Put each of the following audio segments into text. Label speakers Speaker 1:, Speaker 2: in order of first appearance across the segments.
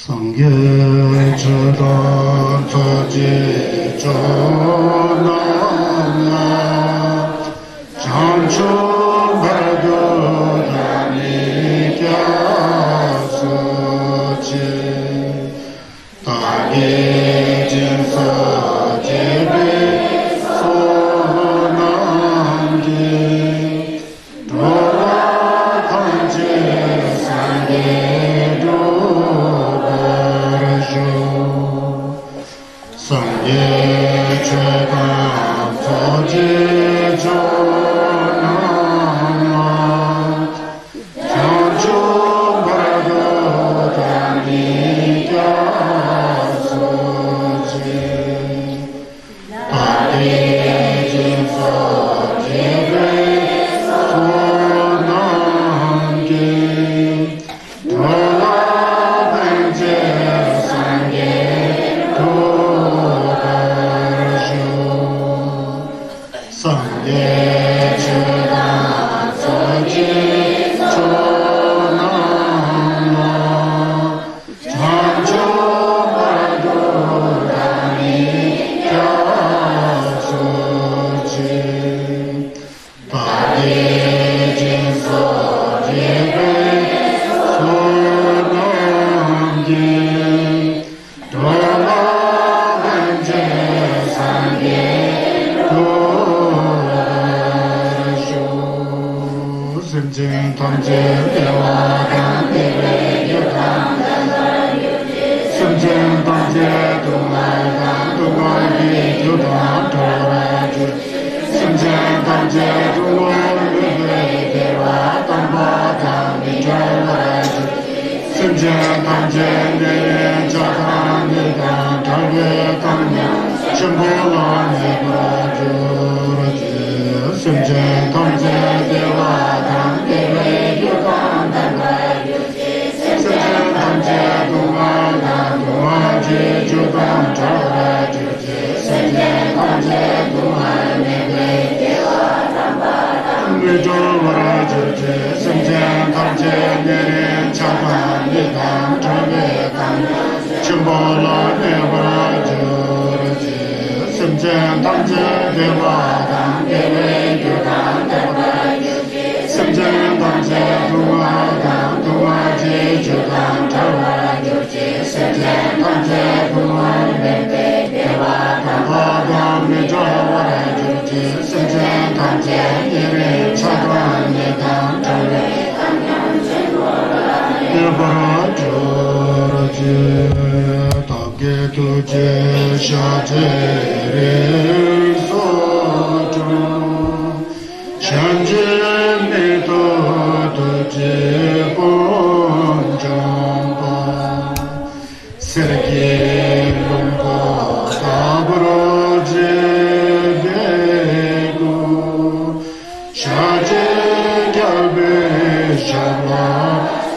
Speaker 1: 성계 주도 조지 조나나 장초 발교자니 갸수지 다기 진서 제비 소난기 도라 단지 상계 성예 최강 서지 조나마 전주 바라도 다니 갸수지 다리 진서 제배 소난기 도라 벤제 상계 성예 최강 서지 조나마 장주 바라도 다니 갸수지 다리 진서 제배 소난기 도라 벤제 상계 승진 탐제 대화 강대외 유당 승진 탐제 동아강 동아리 유당 돌아주 승진 탐제 동아리 대화 동바강 미절라주 승진 탐제 내외 자강 유당 달외 강명 정보란 해봐주라지 승진 탐제 대화 강대외 유당 단과유지 승진 탐제 동아강 동아지 주당 잘라주지 승진 탐제 동아리 대화 단과당 미절라주지 승진 탐제 내외 자강 유당 달외 강명 정보란 해봐주라지 승진 탐제 대화 강대외 유당 단과유지 승진 탐제 동아강 동아지 주당 잘라주지 승진 탐제 동아리 대화 단과당 미절라주지 승진 탐제 내외 자강 유당 달외 강명 해봐주라지 두제 샤제를 소중 현재미도 두제 본정바 세계 용고 다브로제 배구 샤제 결배 샤라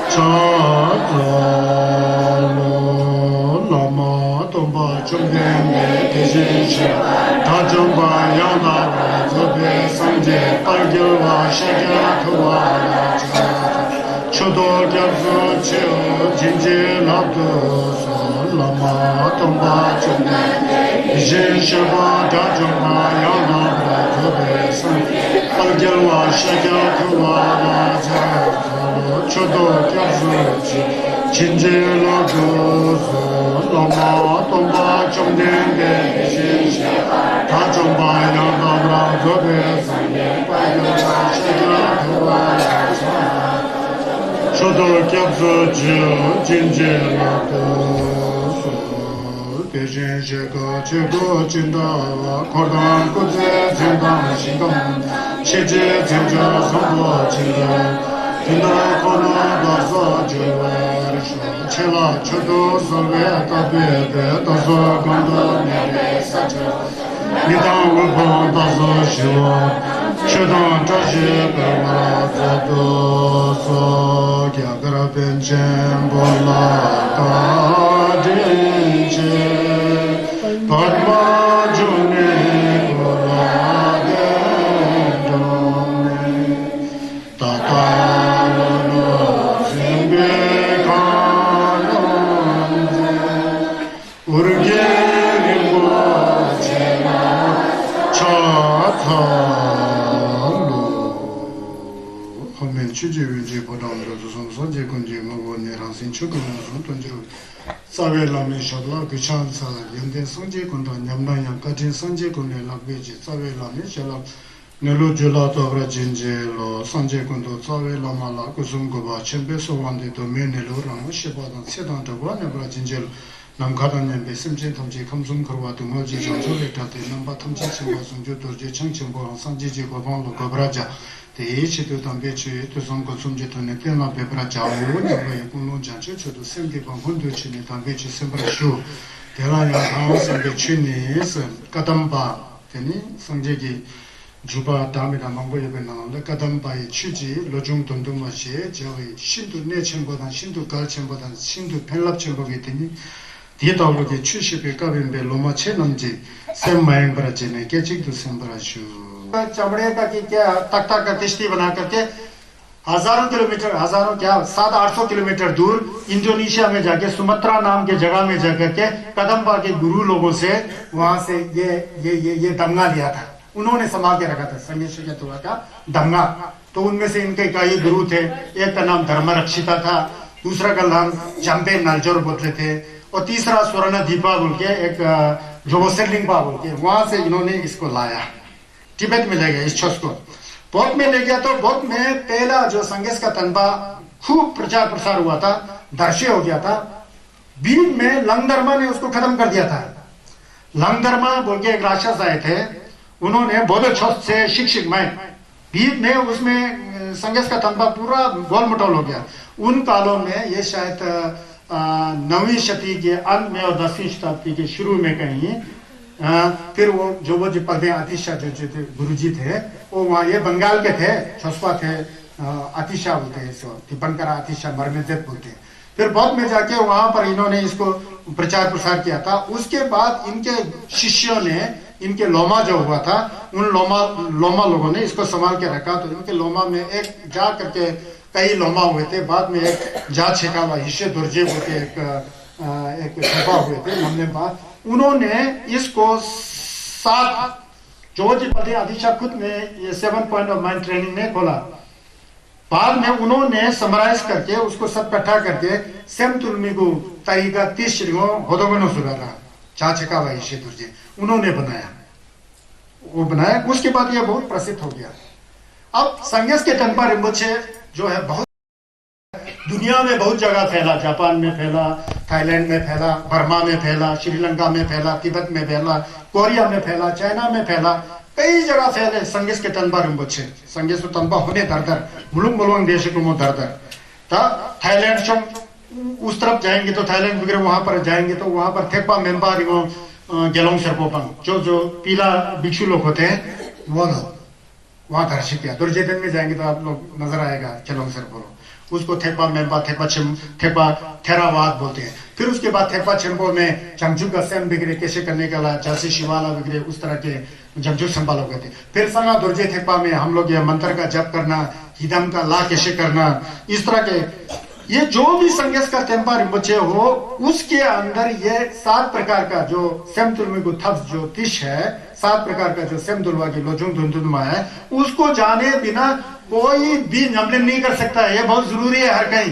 Speaker 1: 차다로 중간에 계시시 다정과 양다와 저배 상제 빨결과 시작과 초도 겹수 치우 진지랍도 솔라마 동바 중간에 계시시와 다정과 양다와 저배 상제 빨결과 시작과 초도 겹수 치우 진지랍도 솔라마 동바 중간에 계시시 다정과 양다와 저배 상제 빨결과 시작과 초도 겹수 치우 진지랍도 대신시가 최고 진다와 고단 고제 진당 신동 체제 전자 선거 진다 진다 고나다서 주와르쇼 체라 초도 설외 답에 다서 건도 내게 사처 니당 원본 다서 시와 초도 다시 배워라도 소 갸그라 벤젠 볼라 다딘지 padma june golade done tatalo no simbe kanon Sanjay कुंजी मगो ने रासिन चुकन तंजरो सावे लामे शगला गुचान सा यंदे संजय कुंडा न्यामना या कजिन संजय कुंडे लगबेजी सावे लामे शला नेलो जुला तोबरा जिंजे लो संजय कुंडो सावे लामाला कुसुम गोबा चेंबे सोवांदे तो मेनेलो राम शेबादान सेदान तबा नेबरा जिंजे 남가단년 베심진 탐지 감송 거와도 뭐지 정조를 타대 넘바 탐지 신고 송조 도제 청청보 상지지 고방로 거브라자 대치도 담배치 도성고 숨제도네 때나 베브라자 오네 군론 장치 저도 생기 방문도 치네 담배치 sembra쇼 대라야 하우스에 치니스 까담바 되니 성제기 주바 다음에다 망고에게 나온다 까담바의 취지 로중 돈동마시에 저희 신도 내천보다 신도 갈천보다 신도 펠랍천보게 되니 디에다오로게 70에 까빈베 로마체 넘지 샘마행 브라제네 केचिक दुसंबराशु चमड़े का कि क्या तक तक का किश्ती बना करके हजारों किलोमीटर हजारों क्या 700-800 किलोमीटर दूर इंडोनेशिया में जाके सुमत्रा नाम के जगह में जाकर के कदम्बा के गुरु लोगों से वहां से ये दंगा लिया था उन्होंने संभाल के रखा था संगीत का दंगा तो उनमें से इनके कई गुरु थे एक का नाम धर्मरक्षिता था दूसरा का नाम जम्बे नलजोर बोलते थे और तीसरा स्वर्ण दीपा बोल के एक जोसेलिंगपा बोल के वहां से इन्होंने इसको लाया तिब्बत में ले गया इस छस को बौद्ध में ले गया तो बौद्ध में पहला जो संगेश का तनबा खूब प्रचार प्रसार हुआ था दर्शे हो गया था बीच में लंगदर्मा ने उसको खत्म कर दिया था लंगदर्मा बोल के एक राक्षस आए थे उन्होंने बौद्ध छस से शिक्षक में बीच में उसमें संगेश का तनबा पूरा गोल मटोल हो गया उन कालों में ये शायद 9वीं शती के अंत में और 10वीं शताब्दी के शुरू में कहीं फिर वो जी पदे आतिशा जो थे गुरुजी थे वो वहाँ ये बंगाल के थे छसपा थे आतिशा बोलते हैं इसको तिब्बनकरा आतिशा मरमेजेत बोलते हैं फिर बौद्ध में जाके वहां पर इन्होंने इसको प्रचार प्रसार किया था उसके बाद इनके शिष्यों ने इनके लोमा जो हुआ था उन लोमा लोगों ने इसको संभाल के रखा तो इनके लोमा में एक जा करके कई लोमा हुए थे बाद में एक जा छिकावा हिस्से दुर्जे होते एक छपा हुए थे हमने बात उन्होंने इसको 7 जोजी पदे आदिशा खुद ने ये 7 पॉइंट ऑफ माइंड ट्रेनिंग में खोला बाद में उन्होंने समराइज करके उसको सब इकट्ठा करके सेम तुलमिगु तरीका 30 श्रीगो होदोगनो सुरारा जा छिकावा हिस्से दुर्जे उन्होंने बनाया उसके बाद ये बहुत प्रसिद्ध हो गया अब संगेश के टंपा रिम्बोचे जो है बहुत दुनिया में बहुत जगह फैला जापान में फैला थाईलैंड में फैला बर्मा में फैला श्रीलंका में फैला तिब्बत में फैला कोरिया में फैला चाइना में फैला कई जगह फैले संगेश के तनबा रिम्बोचे संगेश तो तनबा होने दरदर मुलुंग देश को दरदर थाईलैंड से उस तरफ जाएंगे तो थाईलैंड वगैरह वहां पर जाएंगे तो वहां पर थेपा मेम्बा गेलोंग सरपोपंग जो पीला भिक्षु लोग होते हैं वो लोग वहां दर्शित किया दुर्जेदन में जाएंगे तो आप लोग नजर आएगा गेलोंग सरपोलो उसको थेपा मेम्बा थेपा थेरावाद बोलते हैं फिर उसके बाद थेपा छिम्बो में जंगजू का सेम बिगड़े कैसे करने का झांसी शिवाला बिगड़े उस तरह के जंगजू संभाल हो गए थे फिर संगा दुर्जे थेपा में हम लोग ये मंत्र का जप करना हिदम का ला कैसे करना इस तरह के ये जो भी संगेश का टेम्पा रिम्बोचे हो उसके अंदर ये 7 प्रकार का जो सेम तुलमिगु थप्स जो तिश है 7 प्रकार का जो सेम दुलवा की लोजुंग धुंधुमा है उसको जाने बिना कोई भी नमलन नहीं कर सकता है ये बहुत जरूरी है हर कहीं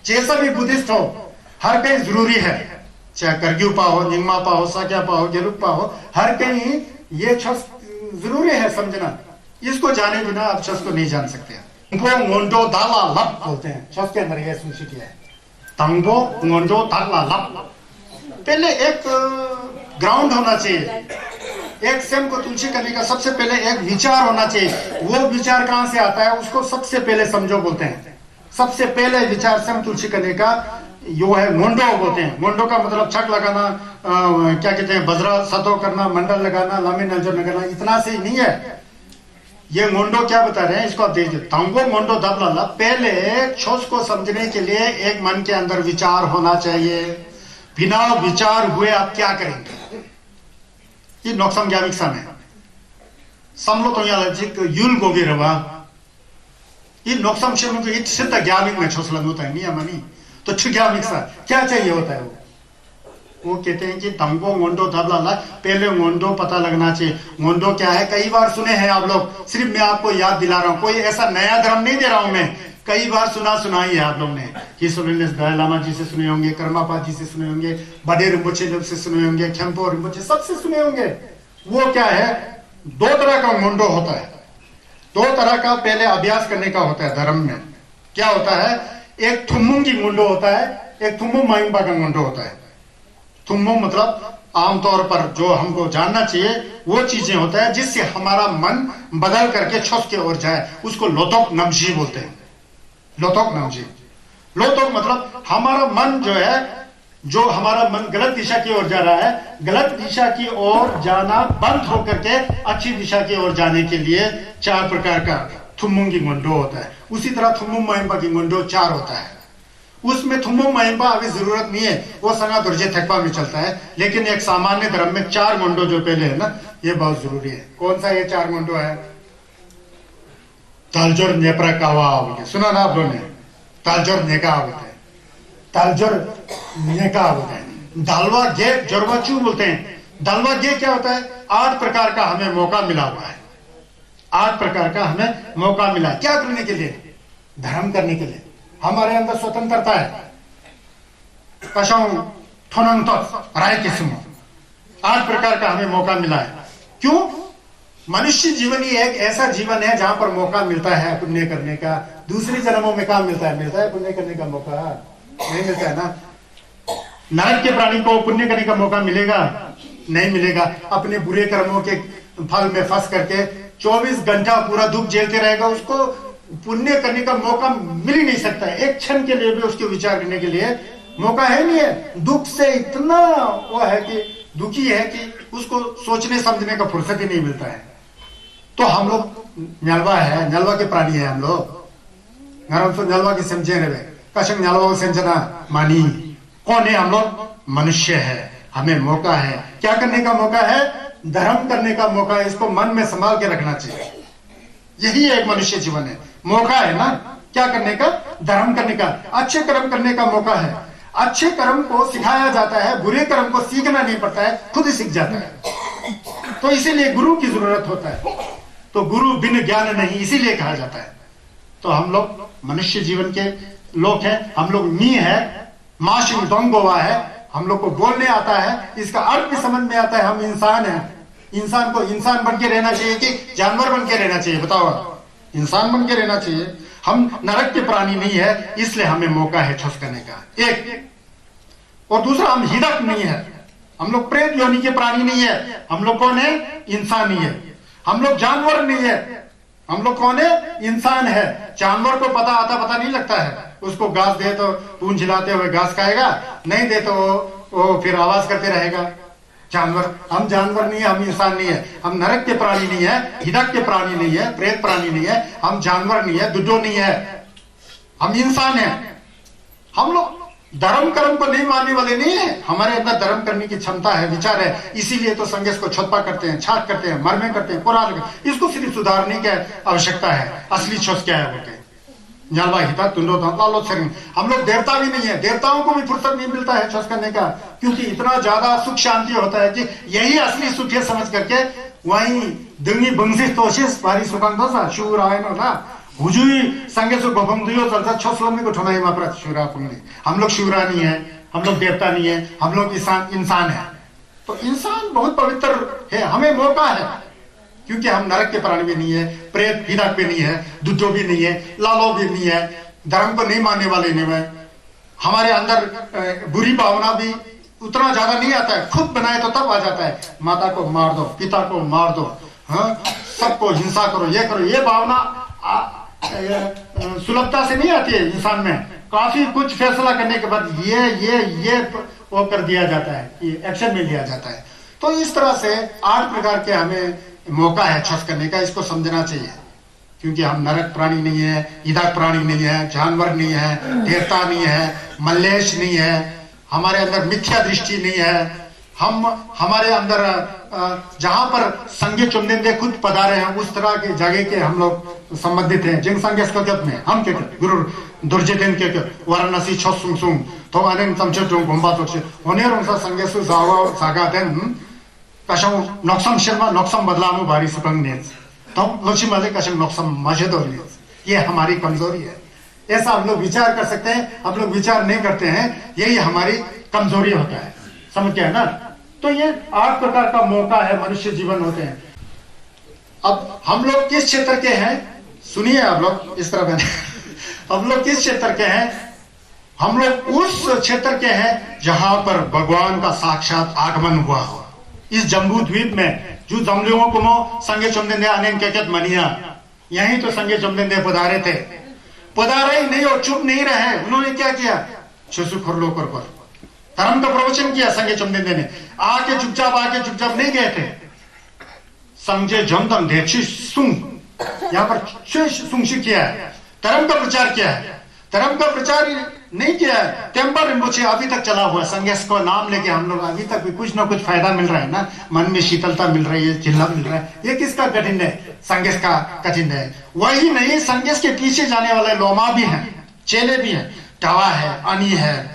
Speaker 1: जैसा भी बुद्धिस्ट हो हर कहीं जरूरी है चाहे करग्यूपा हो निंगमापा हो साक्यापा हो गेलुपा हो हर कहीं ये छस जरूरी है समझना इसको जाने बिना आप छस को नहीं जान सकते मोंडो दाला लब बोलते हैं छस के अंदर ये सुनिश्चित है तंगो मोंडो दाला लब पहले एक ग्राउंड होना चाहिए एक सेम को तुलसी करने का सबसे पहले एक विचार होना चाहिए वो विचार कहां से आता है उसको सबसे पहले समझो बोलते हैं सबसे पहले विचार सेम तुलसी करने का यो है मोंडो बोलते हैं मोंडो का मतलब छक लगाना क्या कहते हैं बजरा सतो करना मंडल लगाना लामी नजर लगाना इतना से ही नहीं है ये मोंडो क्या बता रहे हैं इसको आप देखिए तंगो मोंडो दबला पहले छोस को समझने के लिए एक मन के अंदर विचार होना चाहिए बिना विचार हुए आप क्या करेंगे 이 녹삼 갸믹사네 삼로 동야라직 율 고기르와 이 녹삼 शेम को इट सिद्ध ज्ञानिक में छोसला होता है नहीं मानी तो छि क्या चाहिए होता है वो कहते हैं कि तंगो मोंडो दबला पहले मोंडो पता लगना चाहिए मोंडो क्या है कई बार सुने हैं आप लोग सिर्फ मैं आपको याद दिला रहा हूं कोई ऐसा नया धर्म नहीं दे रहा हूं मैं कई बार सुनाई है आप लोग ने कि सुनिल दलाई लामा जी से सुने होंगे, कर्मापा जी से सुने होंगे, बड़े रिम्पोचे से सुने होंगे, खेम्पो रिम्पोचे सबसे सुने होंगे। वो क्या है, दो तरह का मुंडो होता है, दो तरह का पहले अभ्यास करने का होता है धर्म में। क्या होता है, एक थुम्मुंगी मुंडो होता है, एक थुम्मु माइंबा का मुंडो होता है। थुम्मु मतलब आमतौर पर जो हमको जानना चाहिए वो चीजें होता है जिससे हमारा मन बदल करके छुस के ओर जाए, उसको लोतोक नमजी बोलते हैं। लोतोक नमजी, लोतोक मतलब हमारा मन जो है, जो हमारा मन गलत दिशा की ओर जा रहा है, गलत दिशा की ओर जाना बंद होकर के अच्छी दिशा की ओर जाने के लिए 4 प्रकार का थुम्मुंगी मुंडो होता है। उसी तरह थुम्मु माइंबा की मुंडो 4 होता है। उसमें थुम्मु माइंबा अभी जरूरत नहीं है, वो संगा दुर्जे थकवा में चलता है, लेकिन एक सामान्य धर्म में 4 मुंडो जो पहले है ना, ये बहुत जरूरी है। कौन सा ये 4 मुंडो है? तालजोर नेप्रा कावा बोलते, सुना ना आप लोगों ने? तालजोर नेका बोलते हैं, तालजोर नेका बोलते हैं। दालवा गे जोरबाचू बोलते हैं। दालवा गे क्या होता है? 8 प्रकार का हमें मौका मिला हुआ है, 8 प्रकार का हमें मौका मिला। क्या करने के लिए? धर्म करने के लिए। हमारे अंदर स्वतंत्रता है। राय किस्म 8 प्रकार का हमें मौका मिला है। क्यों? मनुष्य जीवन ही एक ऐसा जीवन है जहां पर मौका मिलता है पुण्य करने का। दूसरे जन्मों में काम मिलता है पुण्य करने का मौका नहीं मिलता है ना। नरक के प्राणी को पुण्य करने का मौका मिलेगा? नहीं मिलेगा। अपने बुरे कर्मों के फल में फंस करके 24 घंटा पूरा दुख झेलते रहेगा, उसको पुण्य करने का मौका मिल ही नहीं सकता है। एक क्षण के लिए भी उसके विचार करने के लिए मौका है नहीं है। दुख से इतना वो है कि दुखी है कि उसको सोचने समझने का फुर्सत ही नहीं मिलता है। तो हम लोग नलवा है, नलवा के प्राणी है हम लोग। तो नलवा की समझे रहे कशंग नलवा समझना मानी कौन है? हम लोग मनुष्य है। हमें मौका है, क्या करने का मौका है? धर्म करने का मौका है। इसको मन में संभाल के रखना चाहिए। यही एक मनुष्य जीवन है, मौका है ना। क्या करने का? धर्म करने का, अच्छे कर्म करने का मौका है। अच्छे कर्म को सिखाया जाता है, बुरे कर्म को सीखना नहीं पड़ता है, खुद ही सीख जाता है। तो इसीलिए गुरु की जरूरत होता है। तो गुरु बिन ज्ञान नहीं, इसीलिए कहा जाता है। तो हम लोग मनुष्य जीवन के लोग हैं। हम लोग मी है, माशिंग डोंगोवा है। हम लोग को बोलने आता है, इसका अर्थ भी समझ में आता है। हम इंसान हैं। इंसान को इंसान बन के रहना चाहिए कि जानवर बन के रहना चाहिए? बताओ। इंसान बन के रहना चाहिए। हम नरक के प्राणी नहीं है, इसलिए हमें मौका है छुस करने का, एक। और दूसरा, हम हिडक नहीं है। हम लोग प्रेत योनि के प्राणी नहीं है। हम लोग कौन है? इंसान ही है। हम लोग जानवर नहीं है। हम लोग कौन है? इंसान है। जानवर को पता नहीं लगता है। उसको घास दे तो पूंछ हिलाते हुए घास खाएगा, नहीं दे तो वो फिर आवाज करते रहेगा। जानवर, हम जानवर नहीं है, हम इंसान नहीं है। हम नरक के प्राणी नहीं है, हिडक के प्राणी नहीं है, प्रेत प्राणी नहीं है। हम जानवर नहीं है, दुड्डो नहीं है, हम इंसान है। हम लोग धर्म कर्म को नहीं मानने वाले नहीं है। हमारे अंदर धर्म करने की क्षमता है, विचार है। इसीलिए तो संघर्ष को छोपा करते हैं, छाट करते हैं, मरमे करते हैं, कुरान। इसको सिर्फ सुधारने की आवश्यकता है। असली छोस क्या है बोलते हैं? हम लोग देवता भी नहीं है। देवताओं को भी फुर्सत नहीं मिलता है छोस करने का, क्योंकि इतना ज्यादा सुख शांति होता है कि यही असली सुख है समझ करके वहीं दुंगी बंसी तोशिस भारी सुखांत शिवर आए ना हुजुई संगे से गोपम दुयो चलता छोसलमी को ठोनाई मापरा शिवरा पुंगली। हम लोग शिवरा नहीं है, हम लोग देवता नहीं है, हम लोग इंसान है। तो इंसान बहुत पवित्र है। हमें मौका है, क्योंकि हम नरक के प्राणी भी नहीं है, प्रेत हिडक भी नहीं है, दुद्धो भी नहीं है, लालो भी नहीं है, धर्म को नहीं मानने वाले नहीं है। हमारे अंदर बुरी भावना भी उतना ज्यादा नहीं आता है। खुद बनाए तो तब आ जाता है। माता को मार दो, पिता को मार दो, हाँ, सबको हिंसा करो, ये करो। ये भावना सुलभता से नहीं आती है इंसान में। काफी कुछ फैसला करने के बाद ये वो कर दिया जाता है, ये एक्शन में लिया जाता है। तो इस तरह से 8 प्रकार के हमें मौका है छस करने का। इसको समझना चाहिए, क्योंकि हम नरक प्राणी नहीं है, हिडक प्राणी नहीं है, जानवर नहीं है, देवता नहीं है, मल्लेश नहीं है, हमारे अंदर मिथ्या दृष्टि नहीं है। हमारे अंदर जहां पर संज्ञ चुनने खुद पधारे हैं, उस तरह के जगह के हम लोग संबंधित हैं। जिन संज्ञ में हम के गुरु दुर्जन के वाराणसी छो सुंग सुंग तो अनेक तमचे जो घुम्बा तो होने रोंसा संज्ञ सु जावा सागा देन कशं नक्सम शर्मा नक्सम बदलामु भारी सुकंग ने तो लक्ष्मी माले कशं नक्सम मजे दो। ये हमारी कमजोरी है। ऐसा हम लोग विचार कर सकते हैं, हम लोग विचार नहीं करते हैं, यही हमारी कमजोरी होता है, समझ गया ना। तो ये 8 प्रकार का मौका है, मनुष्य जीवन होते हैं। अब हम लोग किस क्षेत्र के हैं, सुनिए आप लोग इस तरह हम लोग किस क्षेत्र के हैं, हम लोग उस क्षेत्र के हैं जहां पर भगवान का साक्षात आगमन हुआ हो। इस जम्बू द्वीप में जो जमलियों को संगे चुमदेंदे आने के मनिया, यहीं तो संगे चुमदेंदे पधारे थे, पधारे ही नहीं और चुप नहीं रहे। उन्होंने क्या किया, छसु खुरलो कर धर्म का प्रवचन किया। संगे चुमदेंदे ने आके चुपचाप नहीं गए थे। संजय जमदम देखी सुंग, यहाँ पर सुंग किया है, धर्म का प्रचार किया है। धर्म का प्रचार नहीं किया है, टेम्पा रिम्पोचे अभी तक चला हुआ है। संगेस को नाम लेके हम लोग अभी तक भी कुछ ना कुछ फायदा मिल रहा है ना, मन में शीतलता मिल रही है, चिल्ला मिल रहा है। ये किसका कठिन है, संगेस का कठिन है। वही नहीं, संगेस के पीछे जाने वाले लोमा भी हैं, चेले भी हैं, टावा है, अनी है,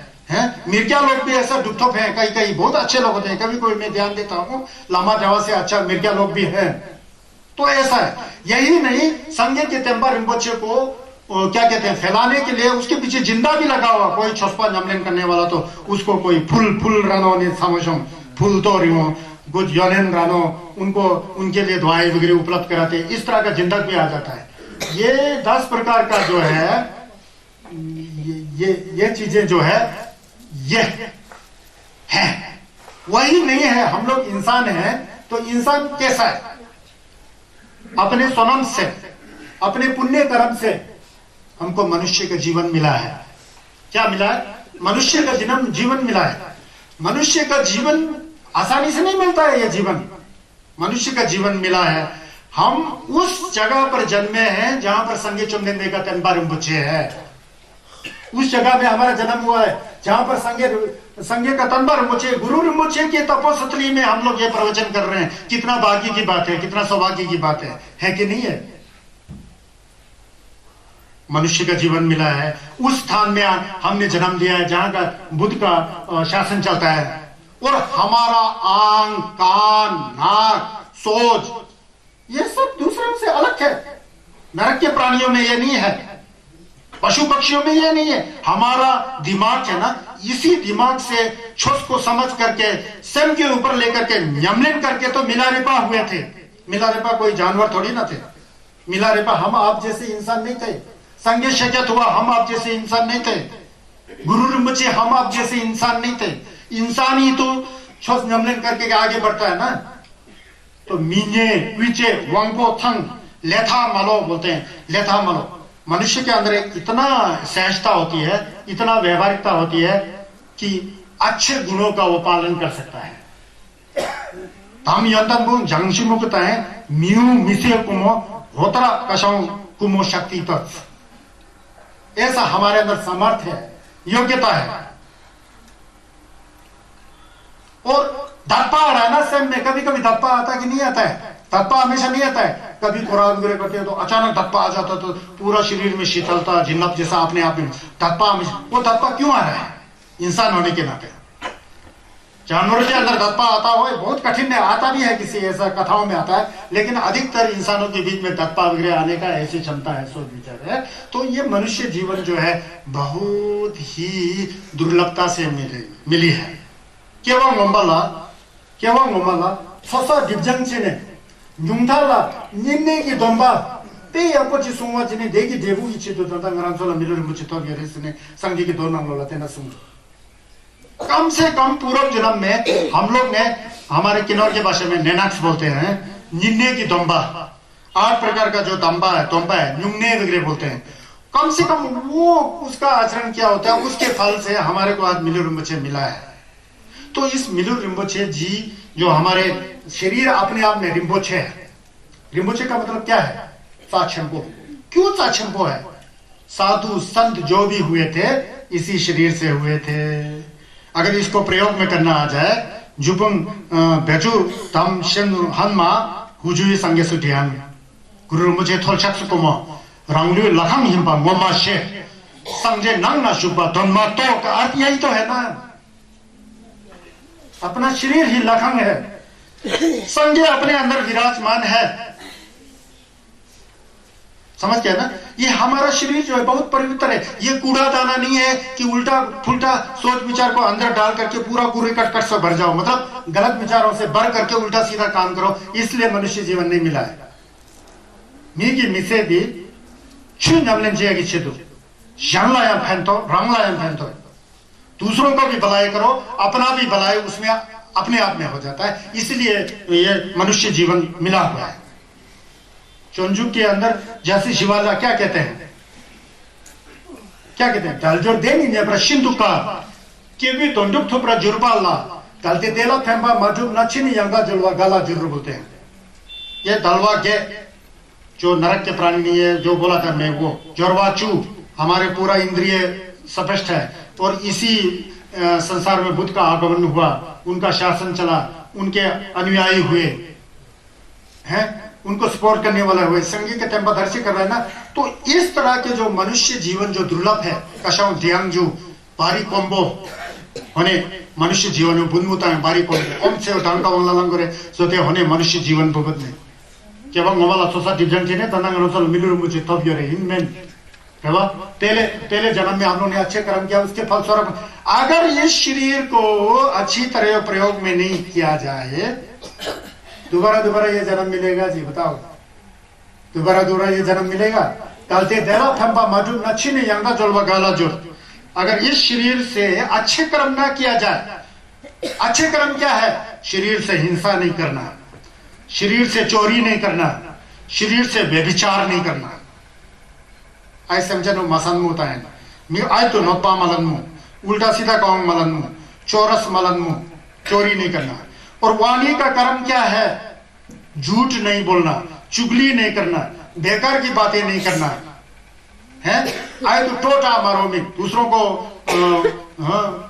Speaker 1: मिर्जा लोग भी ऐसा डुप्थोप है, कई बहुत अच्छे लोग होते हैं। कभी कोई मैं ध्यान देता हूँ, लामा जावा से अच्छा मिर्जा लोग भी हैं। तो ऐसा है। यही नहीं, संगे के टेम्पा रिम्पोचे को क्या कहते हैं, फैलाने के लिए उसके पीछे जिंदा भी लगा हुआ। कोई छोस्पा जमलेन करने वाला तो उसको कोई फुल रानो ने समझो, फुल तो रिमो कुछ योनेन रानो, उनको उनके लिए दुआएं वगैरह उपलब्ध कराते, इस तरह का जिंदक भी आ जाता है। ये 10 प्रकार का जो है, ये चीजें जो है ये है। वही नहीं है, हम लोग इंसान हैं, तो इंसान कैसा है, अपने स्वनम से, अपने पुण्य कर्म से हमको मनुष्य का जीवन मिला है। क्या मिला है, मनुष्य का जीवन मिला है। मनुष्य का जीवन आसानी से नहीं मिलता है, यह जीवन मनुष्य का जीवन मिला है। हम उस जगह पर जन्मे हैं जहां पर संगे चुमदेंदे का टेम्पा रिम्पोचे है। उस जगह में हमारा जन्म हुआ है जहां पर संगे का टेम्पा रिम्पोचे, गुरु रिम्पोचे के तपोसतली में हम लोग ये प्रवचन कर रहे हैं। कितना भाग्य की बात है, कितना सौभाग्य की बात है कि नहीं है। मनुष्य का जीवन मिला है, उस स्थान में हमने जन्म लिया है जहां का बुद्ध का शासन चलता है। और हमारा आंग, कान, नाक, सोच, ये सब दूसरों से अलग है। नरक के प्राणियों में ये नहीं है, पशु पक्षियों में ये नहीं है। हमारा दिमाग है ना, इसी दिमाग से छोस को समझ करके स्वयं के ऊपर लेकर के यमलिन करके तो मिलारेपा हुए थे। मिलारेपा कोई जानवर थोड़ी ना थे। मिलारेपा हम आप जैसे इंसान नहीं थे। संगे शजत हुआ, हम आप जैसे इंसान नहीं थे। गुरु रिम्पोचे हम आप जैसे इंसान नहीं थे। इंसान ही तो छोस यमलिन करके आगे बढ़ता है ना। तो मीने विचे वांगपो थंग लेथा मलो बोलते हैं, लेथा मलो। मनुष्य के अंदर इतना सहजता होती है, इतना व्यवहारिकता होती है कि अच्छे गुणों का वो पालन कर सकता है। ताम यंतन बुंग जंगशी मुक्ता है म्यू मिसे कुमो होतरा कशाऊ कुमो शक्ति तत्व। ऐसा हमारे अंदर समर्थ है, योग्यता है। और धप्पा आ रहा है ना स्वयं में, कभी कभी धप्पा आता कि नहीं आता है। धप्पा हमेशा नहीं आता है। कभी खुराक वगैरह करते हैं तो अचानक धप्पा आ जाता, तो पूरा शरीर में शीतलता, जिन्नत जैसा अपने आप में धप्पा। वो धप्पा क्यों आ रहा है, इंसान होने के नाते। जानवरों के अंदर धप्पा आता हो बहुत कठिन है, आता भी है, किसी ऐसा कथाओं में आता है, लेकिन अधिकतर इंसानों के बीच में धप्पा वगैरह आने का ऐसी क्षमता है, सोच विचार है। तो ये मनुष्य जीवन जो है बहुत ही दुर्लभता से मिली है। केवल मोम्बला ससा डिप्जंग ने यूंगथाला निन्ने की दोंबा ते अपोची सुंगवा जिने देगी देवु इच्छे तो तंता ngरांसोला मिलो रिम्पोचे तो गेरेसने संगी की दो नाम लोला तेना सुंग। कम से कम पूर्व जन्म में हम लोग ने, हमारे किन्नौर के भाषा में नेनाक्स बोलते हैं, निन्ने की दोंबा, 8 प्रकार का जो दोंबा है न्युंगने वगैरह बोलते हैं। कम से कम वो उसका आचरण क्या होता है, उसके फल से हमारे को आज मिलो रिम्पोचे मिला है। तो इस मिलो रिम्पोचे जी जो हमारे शरीर अपने आप में रिम्पोचे है। रिम्पोचे का मतलब क्या है, साक्षंपो। क्यों साक्षंपो है, साधु संत जो भी हुए थे इसी शरीर से हुए थे। अगर इसको प्रयोग में करना आ जाए, जुपुंग बेचू तम शन हनमा हुजुई संगे सुटियान गुरु रिम्पोचे थोलचक सुकुमो रंगलु लखंग हिंपा मोमा शे संजय नंग ना शुपा धनमा तो का अर्थ यही तो है ना। अपना शरीर ही लखंग है, संजय अपने अंदर विराजमान है। समझ गया ना? ये हमारा शरीर जो है बहुत पवित्र है। ये कूड़ा दाना नहीं है कि उल्टा फुल्टा सोच विचार को अंदर डाल करके पूरा कूड़े कट से भर जाओ, मतलब गलत विचारों से भर करके उल्टा सीधा काम करो, इसलिए मनुष्य जीवन नहीं मिला है। मीगी मिसे दी छुन नमलन जिया छिदू यांलाया फैंतो रंगलाया फैंतो, दूसरों को भी भलाई करो, अपना भी भलाई उसमें अपने आप में हो जाता है, इसलिए ये मनुष्य जीवन मिला हुआ है। चोंजू के अंदर जैसे शिवाला क्या कहते हैं, क्या कहते हैं? डालजोर देनी ने प्रशिंदु का के भी तोंडुक थोपरा जुर्बाला डालते तेला फेंबा मधुब नचिनी यंगा जुलवा गाला जुर्र बोलते हैं। ये दलवा के जो नरक के प्राणी नहीं है, जो बोला था मैं, वो जोरवाचू हमारे पूरा इंद्रिय स्पष्ट है, और इसी संसार में बुद्ध का आगमन हुआ, उनका शासन चला, उनके अनुयायी हुए हैं, उनको सपोर्ट करने वाला हुए, संगी के टेम्पा दर्शी कर रहा है ना। तो इस तरह के जो मनुष्य जीवन जो दुर्लभ है, कशाओ ध्यान जो बारी कोम्बो होने मनुष्य जीवन में बुनमुता है, बारी कोम्बो ओम से डांका वंगलांग करे सोते होने मनुष्य जीवन भगत में केवल मोबाइल सोसाइटी जंटी ने तनांग रोसल मिलुरु मुझे तब योरे इनमें केवल पहले जन्म में हम लोगों ने अच्छे कर्म किया, उसके फलस्वरूप अगर इस शरीर को अच्छी तरह प्रयोग में नहीं किया जाए, दोबारा ये जन्म मिलेगा जी? बताओ, दोबारा ये जन्म मिलेगा? कहते देला फंबा मधु नच्छी ने यंगा जलवा गाला जोर। अगर इस शरीर से अच्छे कर्म ना किया जाए, अच्छे कर्म क्या है? शरीर से हिंसा नहीं करना, शरीर से चोरी नहीं करना, शरीर से व्यभिचार नहीं करना। आई समझनो मसन्मु होता है मैं आई तो नोपा मलन्मु, उल्टा सीधा कौन मलन्मु, चौरस मलन्मु, चोरी नहीं करना। और वाणी का कर्म क्या है? झूठ नहीं बोलना, चुगली नहीं करना, बेकार की बातें नहीं करना है। आए तो टोटा मारो में दूसरों को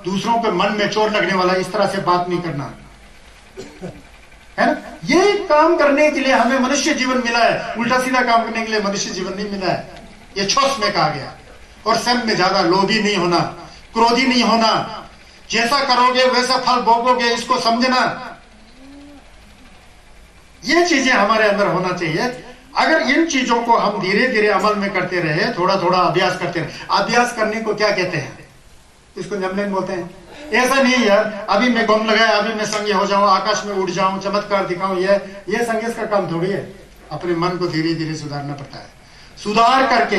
Speaker 1: दूसरों के मन में चोट लगने वाला इस तरह से बात नहीं करना है ना। ये काम करने के लिए हमें मनुष्य जीवन मिला है, उल्टा सीधा काम करने के लिए मनुष्य जीवन नहीं मिला है। ये छोस में कहा गया। और सब में ज्यादा लोभी नहीं होना, क्रोधी नहीं होना, जैसा करोगे वैसा फल भोगोगे, इसको समझना। ये चीजें हमारे अंदर होना चाहिए। अगर इन चीजों को हम धीरे धीरे अमल में करते रहे, थोड़ा थोड़ा अभ्यास करते रहे। अभ्यास करने को क्या कहते हैं? इसको जमलेन बोलते हैं। ऐसा नहीं यार अभी मैं गम लगाया, अभी मैं संज्ञ हो जाऊं, आकाश में उड़ जाऊं, चमत्कार दिखाऊं, ये संज्ञ का काम थोड़ी है। अपने मन को धीरे धीरे सुधारना पड़ता है, सुधार करके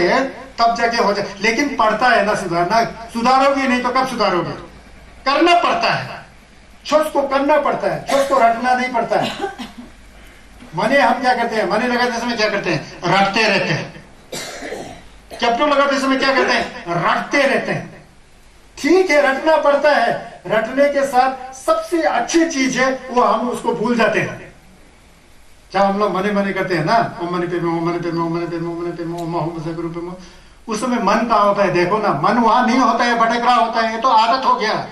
Speaker 1: तब जाके हो जाए। लेकिन पड़ता है ना सुधारना, सुधारोगे नहीं तो कब सुधारोगे? करना पड़ता है, छोस को करना पड़ता है, छोस को रटना नहीं पड़ता है। मने हम क्या करते हैं? मने लगाते समय क्या करते हैं? रटते रहते हैं। चप्टू लगाते समय क्या करते हैं? रटते रहते हैं। ठीक है, रटना पड़ता है, रटने के साथ सबसे अच्छी चीज है वो हम उसको भूल जाते हैं। जब हम लोग मने करते हैं ना, ओम मने पे में, ओम मने पे में, ओम मने पे में, ओम मने पे में, ओम ओम से गुरु पे में, उस समय मन कहाँ होता है? देखो ना, मन वहां नहीं होता है, भटक रहा होता है। ये तो आदत हो गया।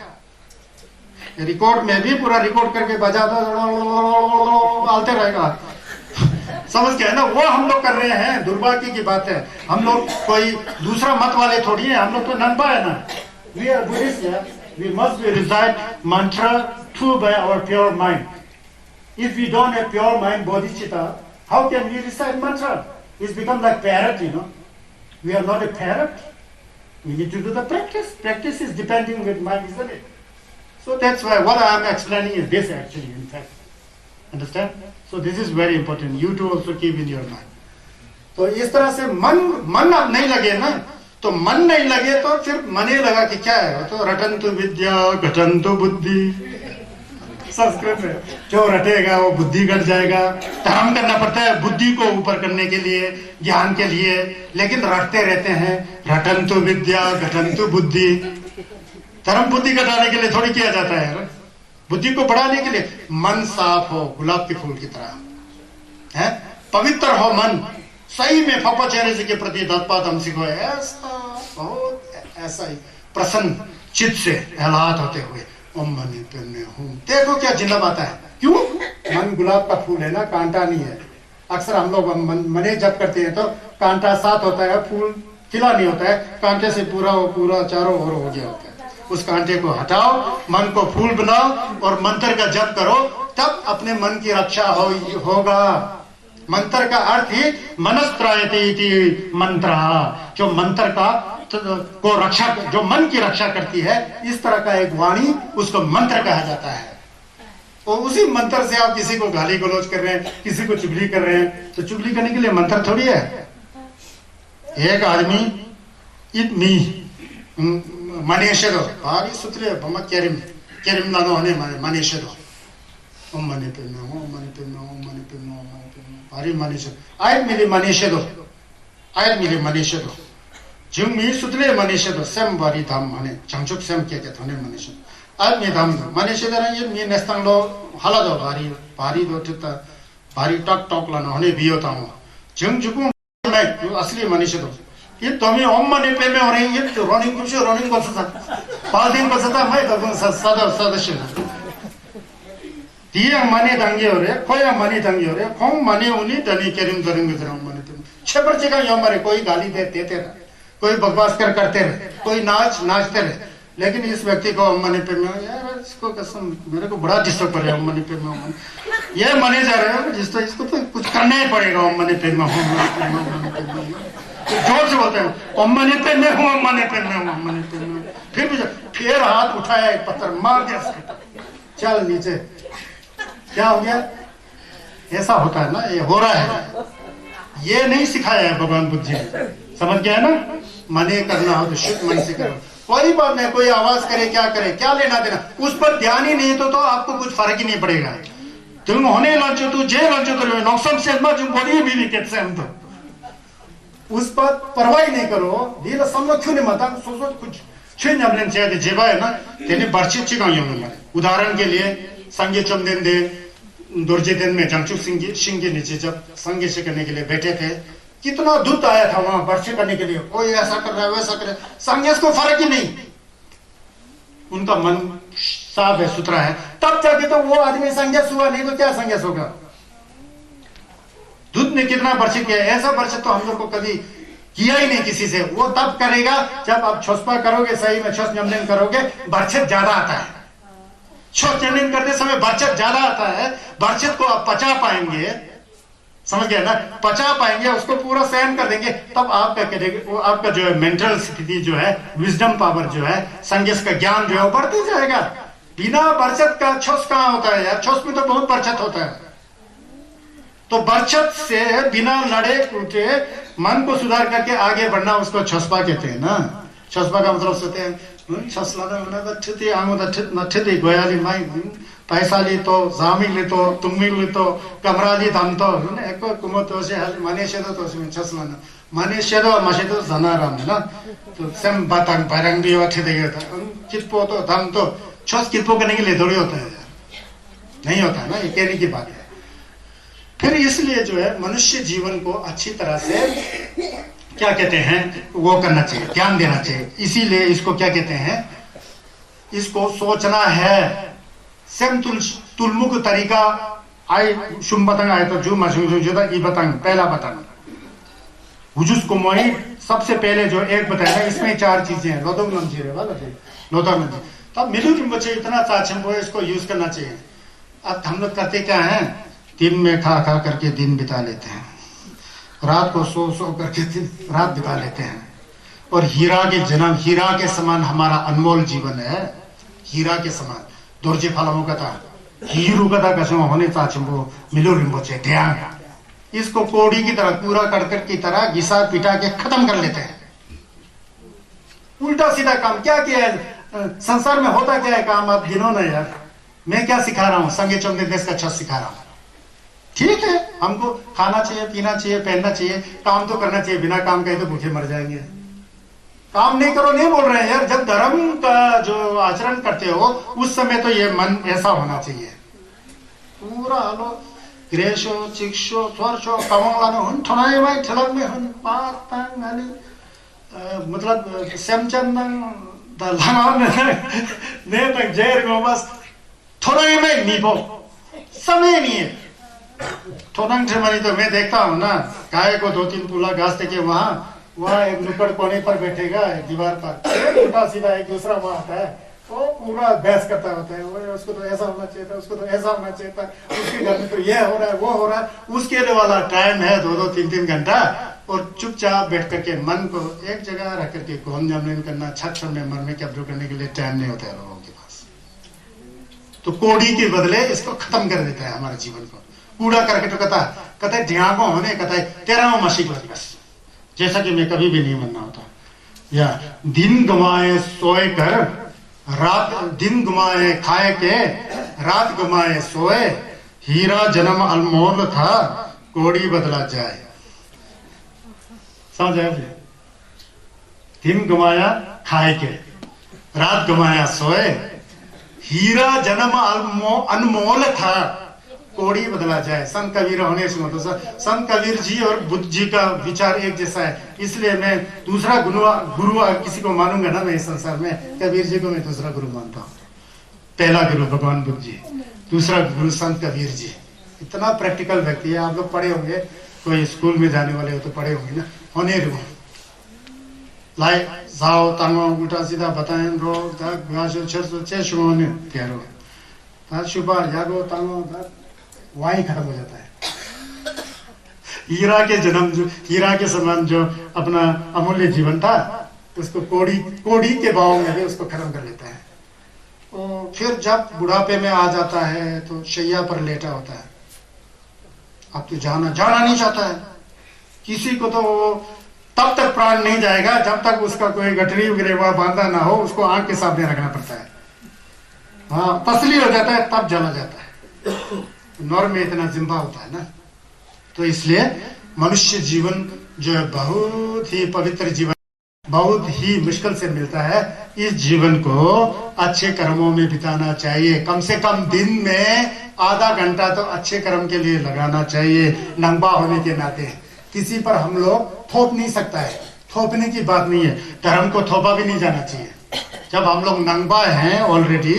Speaker 1: रिकॉर्ड में भी पूरा रिकॉर्ड करके बजा दो, आलते रहेगा। समझ गया ना? वो हम लोग कर रहे हैं, दुर्भाग्य की बात है। हम लोग कोई दूसरा मत वाले थोड़ी है, हम लोग तो नंबा है ना। We are Buddhists, yeah? We must recite mantra through by our pure mind. If we don't have pure mind, bodhicitta, how can we recite mantra? It's become like parrot, you know. We are not a parrot. We need to do the practice. Practice is depending with mind, isn't it? So that's why what I am explaining is this actually, in fact. Understand? So this is very important. You to also keep in your mind. तो इस तरह से मन अब नहीं लगे ना, तो मन नहीं लगे तो फिर मने लगा कि क्या है? तो रटन्तु विद्या घटन्तु बुद्धि। संस्कृत में जो रटेगा वो बुद्धि घट जाएगा। धर्म करना पड़ता है बुद्धि को ऊपर करने के लिए, ज्ञान के लिए, लेकिन रटते रहते हैं। रटन्तु विद्या घटन्तु बुद्धि। धर्म बुद्धि घटाने के लिए थोड़ी किया जाता है, बुद्धि को बढ़ाने के लिए। मन साफ हो, गुलाब के फूल की तरह है, पवित्र हो मन, सही में फपा चेहरे से के प्रति तत्पात हम सीखो, ऐसा बहुत ऐसा ही प्रसन्न चित्त से एहलात होते हुए ओम मने पे में हूं। देखो क्या जिन्ना आता है। क्यों? मन गुलाब का फूल है ना, कांटा नहीं है। अक्सर हम लोग मने जप करते हैं तो कांटा साथ होता है, फूल खिला नहीं होता है, कांटे से पूरा चारों ओर हो गया होता है। उस कांटे को हटाओ, मन को फूल बनाओ और मंत्र का जप करो, तब अपने मन की रक्षा होगा। मंत्र का अर्थ ही मनस्त्रायते इति मंत्र, जो मंत्र का को रक्षा, जो मन की रक्षा करती है, इस तरह का एक वाणी उसको मंत्र कहा जाता है। और उसी मंत्र से आप किसी को गाली गलौज कर रहे हैं, किसी को चुगली कर रहे हैं, तो चुगली करने के लिए मंत्र थोड़ी है। एक आदमी इतनी मनीषे दो भारी सूत्र बम केरिम केरिम ना दो हने मनीषे दो ओम मनी पे में ओम मनी पे में ओम मनी पे में ओम मनी पे में भारी मनीषे आयत मिली मनीषे दो आयत मिली मनीषे दो जिंग मी सूत्र मनीषे दो सेम भारी धाम हने चंचुक सेम के थोने मनीषे आयत मी धाम दो मनीषे दरा ये मी नेस्तंग लो हाला दो भारी भारी दो ठता भारी टक टक लाना हने भी होता हूँ जिंग जुकू मैं असली मनीषे दो ये तुम्हें ओम मनी पे में हो रही है तो रनिंग कुछ रनिंग बस था 5 दिन बस था मैं तो सदा सदस्य दिया मनी दंगे हो रहे कोई मनी दंगे हो रहे कौन मनी उन्हीं तनी करीम करेंगे जरा मनी पे छपर जगह यहाँ मरे कोई गाली देते रहे कोई बकवास करते रहे कोई नाचते रहे लेकिन इस व्यक्ति को मनी पे में यार इसको कसम मेरे को बड़ा डिस्टर्ब कर रहा है मनी पे में ये मैनेजर है जिसको इसको तो कुछ करना ही पड़ेगा मनी पे में जोर से बोलते हैं अम्मने पे मैं हूँ अम्मने पे मैं हूँ अम्मने पे मैं फिर हाथ उठाया एक पत्थर मार दिया चल नीचे क्या हो गया ऐसा होता है ना ये हो रहा है ये नहीं सिखाया है भगवान बुद्ध जी समझ गया है ना मने करना हो तो शुद्ध मन से करो कोई बात नहीं कोई आवाज करे क्या लेना देना उस पर ध्यान ही नहीं तो आपको कुछ फर्क ही नहीं पड़ेगा तुम होने लंचो तू जे लंचो तो नौसम से बड़ी भी विकेट से हम तो उस पर परवाह नहीं करो दिल समझ क्यों नहीं मता सोचो कुछ छह नबलन चाहिए जेबा है ना तेने बर्चित चिकाऊं मैं उदाहरण के लिए संगे चमदेन दे दुर्जे दिन में जंगचुक सिंह के नीचे जब संगे से करने के लिए बैठे थे कितना दूध आया था वहां बर्चे करने के लिए कोई ऐसा कर रहा है वैसा कर रहा है संगे को फर्क ही नहीं उनका मन साफ है सुथरा है तब जाके तो वो आदमी संन्यास हुआ नहीं तो क्या संन्यास होगा दूध ने कितना वर्षित किया ऐसा वर्षित तो हम लोग को कभी किया ही नहीं किसी से वो तब करेगा जब आप छोसपा करोगे सही में छोस जमन करोगे वर्षित ज्यादा आता है छोस जमन करते समय वर्षित ज्यादा आता है वर्षित को आप पचा पाएंगे समझ गए ना पचा पाएंगे उसको पूरा सहन कर देंगे तब आपका वो आपका जो है मेंटल स्थिति जो है विजडम पावर जो है संगीत का ज्ञान जो है वो बढ़ते जाएगा बिना वर्षित का छोस कहाँ होता है यार छोस में तो बहुत वर्षित होता है तो बरछत से बिना लड़े कूटे मन को सुधार करके आगे बढ़ना उसको छसपा कहते हैं ना छसपा का मतलब सोते हैं छसला नठती गोयाली माई पैसाली तो जामिली तो तुम्मिली तो कमराली धम तो एक कुमो तो से मनीषे तो उसमें छसला ना मनीषे तो मशे तो जनाराम है ना तो सेम बातंग परंग भी अच्छे देखे था कितपो तो धम तो छस कितपो करने के लिए थोड़ी होता है नहीं होता है ना ये कहने की बात है फिर इसलिए जो है मनुष्य जीवन को अच्छी तरह से क्या कहते हैं वो करना चाहिए ध्यान देना चाहिए इसीलिए इसको क्या कहते हैं इसको सोचना है सेम तुलमुख तरीका आई शुम बतंग आए तो जो बतंग पहला बतंग हुजुस को मोई सबसे पहले जो एक बताया इसमें 4 चीजें हैं लोदम नमजीरे वाला लोदम नमजी तब मिलू कि बच्चे इतना चाचम वो इसको यूज करना चाहिए अब हम लोग करते क्या है दिन में खा करके दिन बिता लेते हैं रात को सो करके दिन रात बिता लेते हैं और हीरा के जन्म हीरा के समान हमारा अनमोल जीवन है हीरा के समान दोर्जे फलमों का था हीरू का था कसम होने वो मिलो रिम्बोचे ध्यान इसको कोड़ी की तरह पूरा कर की तरह घिसा पिटा के खत्म कर लेते हैं उल्टा सीधा काम क्या किया है संसार में होता क्या है काम आप गिनो ना यार मैं क्या सिखा रहा हूँ संगे चौंगे देश का छत सिखा रहा हूँ ठीक है हमको खाना चाहिए पीना चाहिए पहनना चाहिए काम तो करना चाहिए बिना काम के तो भूखे मर जाएंगे काम नहीं करो नहीं बोल रहे हैं यार जब धर्म का जो आचरण करते हो उस समय तो ये मन ऐसा होना चाहिए पूरा हालो ग्रेशो चिक्षो थोरशो कमंगलानो हुन ठनाए भाई ठलक में हुन पाक तांग नाली मतलब सेमचंदंग द लंगान ने तक जेर को बस ठनाए में नीबो समय नहीं है थोड़ंग ठेमनी तो मैं देखता हूँ ना गाय को 2-3 पुला घास देके वहाँ एक नुक्कड़ कोने पर बैठेगा एक दीवार पर उल्टा सीधा एक दूसरा वहाँ आता है वो पूरा बहस करता होता है, वो उसको तो ऐसा होना चाहिए था, उसको तो ऐसा होना चाहिए था, उसके घर में तो ये हो रहा है, वो हो रहा है। उसके लिए वाला टाइम है 2-2, 3-3 घंटा, और चुपचाप बैठ करके मन को एक जगह रख करके कौन जमन करना, छत में मन में कैप्चर करने के लिए टाइम नहीं होता है लोगों के पास। तो कोड़ी के बदले इसको खत्म कर देता है हमारे जीवन को, कूड़ा करके। तो कहता है ढियाको होने, कहता है 13वां मसीक बस, जैसा कि मैं कभी भी नहीं बनना होता। या दिन गंवाए सोए कर, रात दिन गंवाए खाए के, रात गंवाए सोए, हीरा जन्म अनमोल था, कोड़ी बदला जाए। समझ आया? दिन गंवाया खाए के, रात गंवाया सोए, हीरा जन्म अनमोल था, कोड़ी बदला जाए। संत कबीर होने से मतलब संत कबीर जी और बुद्ध जी का विचार एक जैसा है, इसलिए मैं दूसरा गुरु किसी को मानूंगा ना मैं इस संसार में, कबीर जी को मैं दूसरा गुरु मानता हूँ। पहला गुरु भगवान बुद्ध जी, दूसरा गुरु संत कबीर जी। इतना प्रैक्टिकल व्यक्ति है। आप लोग पढ़े होंगे, कोई स्कूल में जाने वाले हो तो पढ़े होंगे ना, होने रो लाई जाओ तांगो उल्टा सीधा बताएं रो यागो तांगो, वहीं खत्म हो जाता है। हीरा के जन्म, जो हीरा के समान जो अपना अमूल्य जीवन था, उसको कोड़ी के भाव में भी उसको खत्म कर लेता है। तो फिर जब बुढ़ापे में आ जाता है तो शैया पर लेटा होता है। अब तो जाना नहीं चाहता है किसी को, तो वो तब तक प्राण नहीं जाएगा जब तक उसका कोई गठरी वगैरह बांधा ना हो, उसको आंख के सामने रखना पड़ता है। हाँ, तसली हो जाता है तब जला जाता है। नौर में इतना जिम्बा होता है ना। तो इसलिए मनुष्य जीवन जो है बहुत ही पवित्र जीवन, बहुत ही मुश्किल से मिलता है। इस जीवन को अच्छे कर्मों में बिताना चाहिए। कम से कम दिन में आधा घंटा तो अच्छे कर्म के लिए लगाना चाहिए। नंगा होने के नाते किसी पर हम लोग थोप नहीं सकता है, थोपने की बात नहीं है। धर्म को थोपा भी नहीं जाना चाहिए। जब हम लोग नंगा हैं ऑलरेडी,